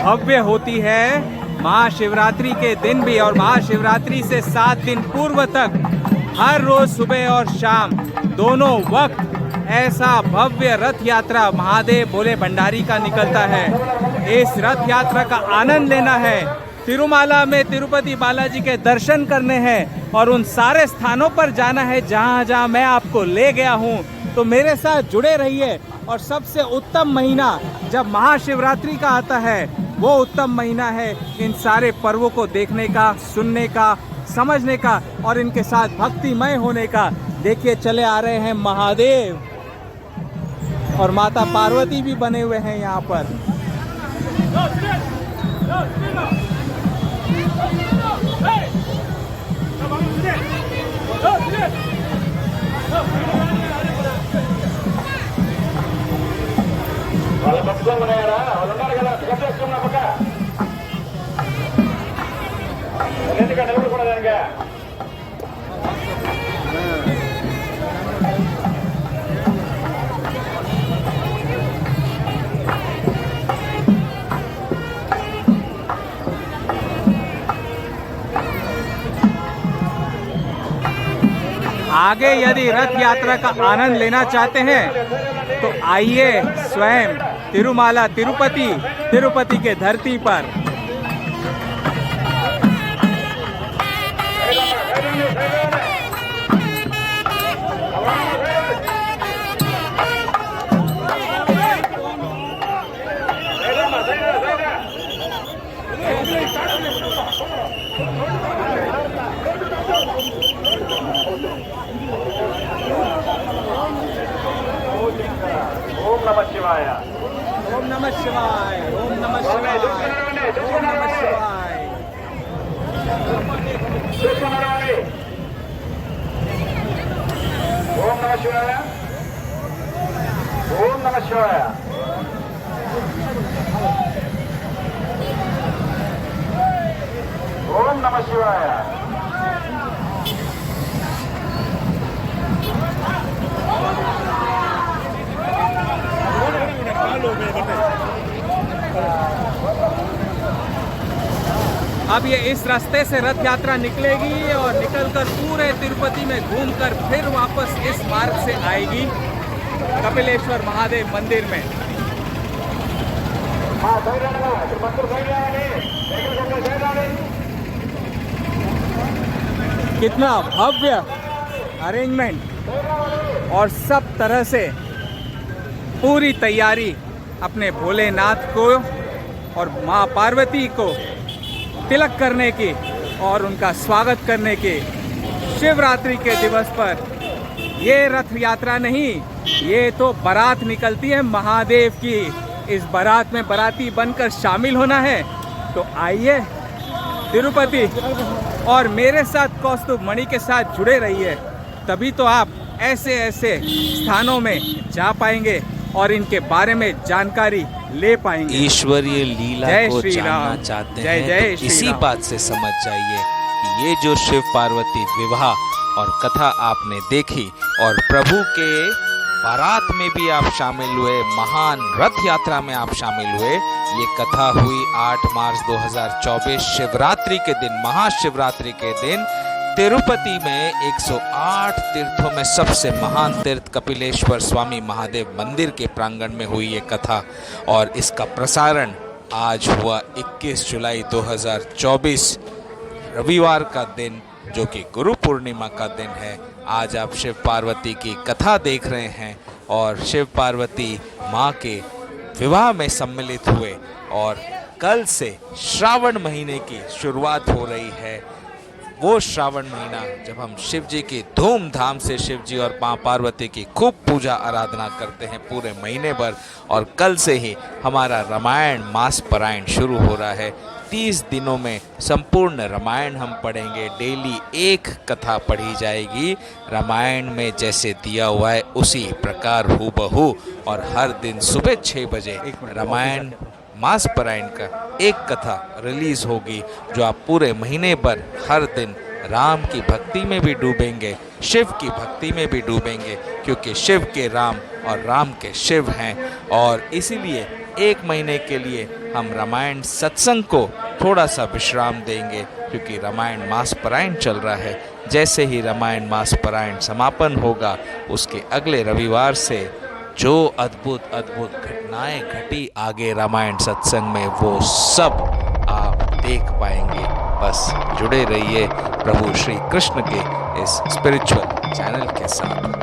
भव्य होती है महाशिवरात्रि के दिन भी, और महाशिवरात्रि से 7 दिन पूर्व तक हर रोज सुबह और शाम दोनों वक्त ऐसा भव्य रथ यात्रा महादेव भोले भंडारी का निकलता है। इस रथ यात्रा का आनंद लेना है, तिरुमाला में तिरुपति बालाजी के दर्शन करने हैं और उन सारे स्थानों पर जाना है जहां जहां मैं आपको ले गया हूं। तो मेरे साथ जुड़े रहिए। और सबसे उत्तम महीना जब महाशिवरात्रि का आता है, वो उत्तम महीना है इन सारे पर्वों को देखने का, सुनने का, समझने का और इनके साथ भक्तिमय होने का। देखिए चले आ रहे हैं महादेव और माता पार्वती भी बने हुए हैं यहाँ पर। వాళ్ళు పట్టుకొని ఉన్నారా? వాళ్ళు ఉన్నారు కదా, టికెట్ వేసుకున్నా పక్క ఎందుకంటే నిలబడకూడదు దానిగా. आगे यदि रथ यात्रा का आनंद लेना चाहते हैं तो आइए स्वयं तिरुमाला तिरुपति के धरती पर। ఓం నమః శివాయ. ओम नमः शिवाय, ओम नमः शिवाय, ओम नमः शिवाय। చూస్తున్నారా? ఓం నమః శివాయ. ఓం నమః శివాయ. ఓం నమః శివాయ. अब ये इस रास्ते से रथ यात्रा निकलेगी और निकलकर पूरे तिरुपति में घूमकर फिर वापस इस मार्ग से आएगी कपिलेश्वर महादेव मंदिर में। कितना भव्य अरेंजमेंट और सब तरह से पूरी तैयारी अपने भोलेनाथ को और माँ पार्वती को तिलक करने की और उनका स्वागत करने की। शिवरात्रि के दिवस पर ये रथ यात्रा नहीं, ये तो बारात निकलती है महादेव की। इस बारात में बाराती बनकर शामिल होना है तो आइए तिरुपति और मेरे साथ कौस्तुभ मणि के साथ जुड़े रहिए, तभी तो आप ऐसे ऐसे स्थानों में जा पाएंगे और इनके बारे में जानकारी ले पाएंगे। ईश्वरीय लीला जय को श्री जानना राम। चाहते जय हैं जय तो श्री इसी राम। बात से समझ जाइए कि ये जो शिव पार्वती विवाह और कथा आपने देखी और प्रभु के बारात में भी आप शामिल हुए, महान रथ यात्रा में आप शामिल हुए, ये कथा हुई 8 मार्च 2024 शिवरात्रि के दिन, महाशिवरात्रि के दिन तिरुपति में 108 तीर्थों में सबसे महान तीर्थ कपिलेश्वर स्वामी महादेव मंदिर के प्रांगण में हुई ये कथा। और इसका प्रसारण आज हुआ 21 जुलाई 2024 रविवार का दिन, जो कि गुरु पूर्णिमा का दिन है। आज आप शिव पार्वती की कथा देख रहे हैं और शिव पार्वती माँ के विवाह में सम्मिलित हुए और कल से श्रावण महीने की शुरुआत हो रही है। वो श्रावण महीना जब हम शिव जी की धूमधाम से शिव जी और माँ पार्वती की खूब पूजा आराधना करते हैं पूरे महीने भर, और कल से ही हमारा रामायण मास पारायण शुरू हो रहा है। 30 दिनों में संपूर्ण रामायण हम पढ़ेंगे, डेली एक कथा पढ़ी जाएगी, रामायण में जैसे दिया हुआ है उसी प्रकार हूबहू, और हर दिन सुबह 6 बजे रामायण मास पारायण का एक कथा रिलीज होगी, जो आप पूरे महीने भर हर दिन राम की भक्ति में भी डूबेंगे, शिव की भक्ति में भी डूबेंगे, क्योंकि शिव के राम और राम के शिव हैं। और इसीलिए 1 महीने के लिए हम रामायण सत्संग को थोड़ा सा विश्राम देंगे, क्योंकि रामायण मास पारायण चल रहा है। जैसे ही रामायण मास पारायण समापन होगा, उसके अगले रविवार से जो अद्भुत अद्भुत घटनाएं घटी आगे रामायण सत्संग में, वो सब आप देख पाएंगे। बस जुड़े रहिए प्रभु श्री कृष्ण के इस स्पिरिचुअल चैनल के साथ।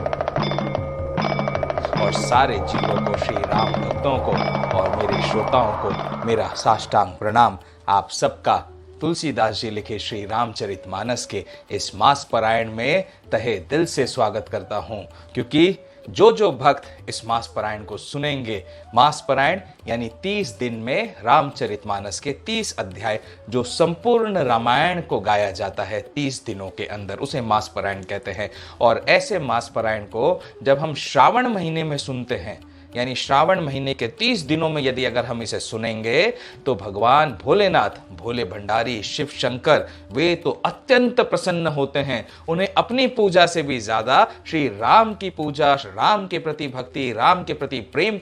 और सारे जीवों को, श्री राम भक्तों को और मेरे श्रोताओं को मेरा साष्टांग प्रणाम। आप सबका तुलसीदास जी लिखे श्री रामचरितमानस के इस मास पारायण में तहे दिल से स्वागत करता हूं, क्योंकि जो जो भक्त इस मास पारायण को सुनेंगे, मास पारायण यानी 30 दिन में रामचरितमानस के 30 अध्याय जो संपूर्ण रामायण को गाया जाता है 30 दिनों के अंदर, उसे मास पारायण कहते हैं। और ऐसे मास पारायण को जब हम श्रावण महीने में सुनते हैं, यानी श्रावण महीने के 30 दिनों में यदि अगर हम इसे सुनेंगे, तो भगवान भोलेनाथ, भोले भंडारी, शिव शंकर, वे तो अत्यंत प्रसन्न होते हैं। उन्हें अपनी पूजा से भी ज्यादा श्री राम की पूजा, राम के प्रति भक्ति, राम के प्रति प्रेम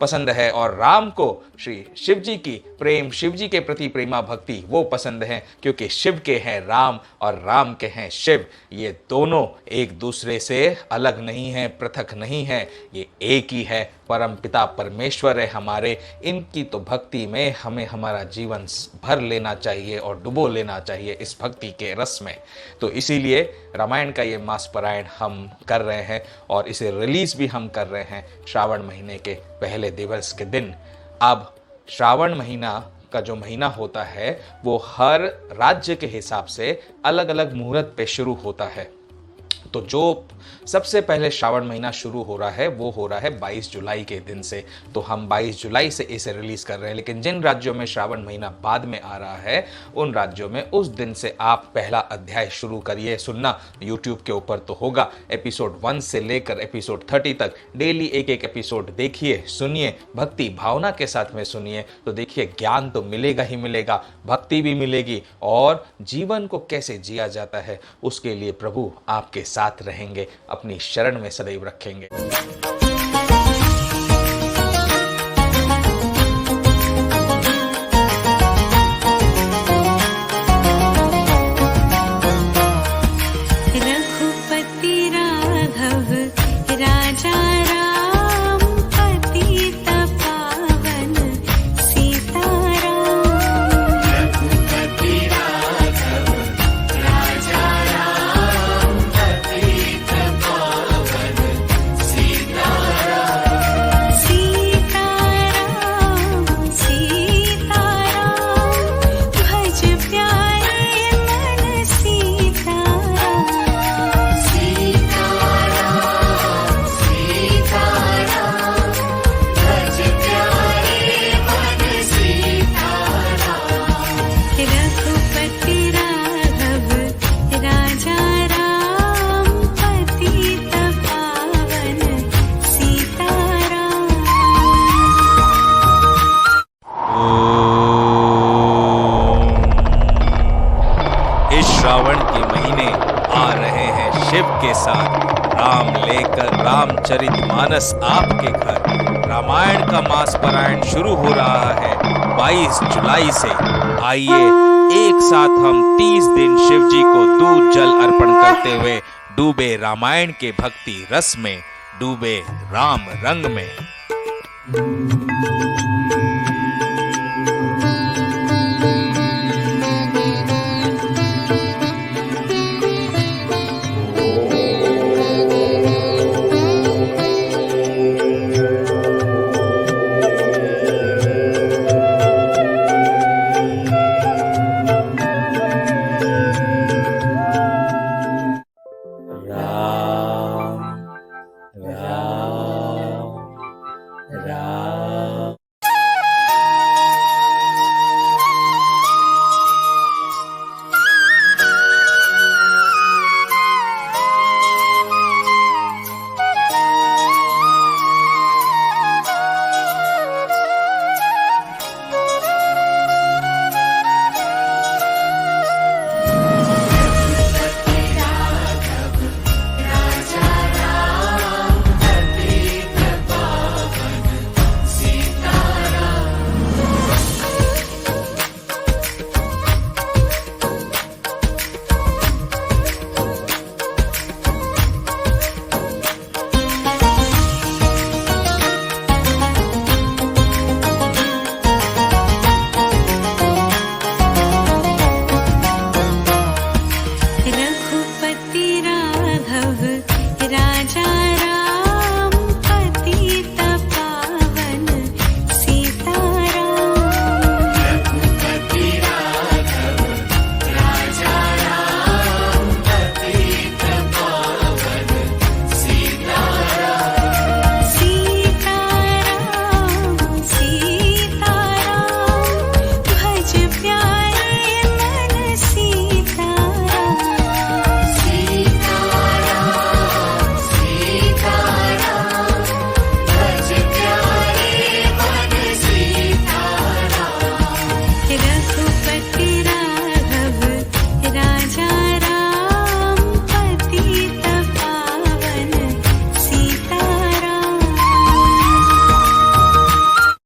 पसंद है। और राम को श्री शिव जी की प्रेम, शिव जी के प्रति प्रेमा भक्ति वो पसंद है, क्योंकि शिव के हैं राम और राम के हैं शिव। ये दोनों एक दूसरे से अलग नहीं है, पृथक नहीं है, ये एक ही है। परम पिता परमेश्वर है हमारे। इनकी तो भक्ति में हमें हमारा जीवन भर लेना चाहिए और डुबो लेना चाहिए इस भक्ति के रस में। तो इसीलिए रामायण का ये मास पारायण हम कर रहे हैं और इसे रिलीज भी हम कर रहे हैं श्रावण महीने के पहले दिवस के दिन। अब श्रावण महीना का जो महीना होता है, वो हर राज्य के हिसाब से अलग अलग मुहूर्त पे शुरू होता है। तो जो सबसे पहले श्रावण महीना शुरू हो रहा है, वो हो रहा है 22 जुलाई के दिन से। तो हम 22 जुलाई से इसे रिलीज कर रहे हैं। लेकिन जिन राज्यों में श्रावण महीना बाद में आ रहा है, उन राज्यों में उस दिन से आप पहला अध्याय शुरू करिए सुनना। यूट्यूब के ऊपर तो होगा, एपिसोड 1 से लेकर एपिसोड 30 तक डेली एक एक एपिसोड देखिए, सुनिए, भक्ति भावना के साथ में सुनिए। तो देखिए, ज्ञान तो मिलेगा ही मिलेगा, भक्ति भी मिलेगी, और जीवन को कैसे जिया जाता है उसके लिए प्रभु आपके साथ रहेंगे, अपनी शरण में सदैव रखेंगे। रघुपति राघव राजा राम, पतित पावन सीताराम। रघुपति राघव राजा राम, पतित पावन सीताराम। सीताराम सीताराम, भज प्यारे मन सीताराम। सीताराम सीताराम, भज प्यारे मन सीताराम। रघुपति राघव राजा राम, पतित पावन सीताराम। इस श्रावण के महीने आ रहे हैं शिव के साथ, राम लेकर रामचरितमानस आपके घर। रामायण का मास पारायण शुरू हो रहा है 22 जुलाई से। आइए एक साथ हम 30 दिन शिव जी को दूध जल अर्पण करते हुए डूबे रामायण के भक्ति रस में, डूबे राम रंग में।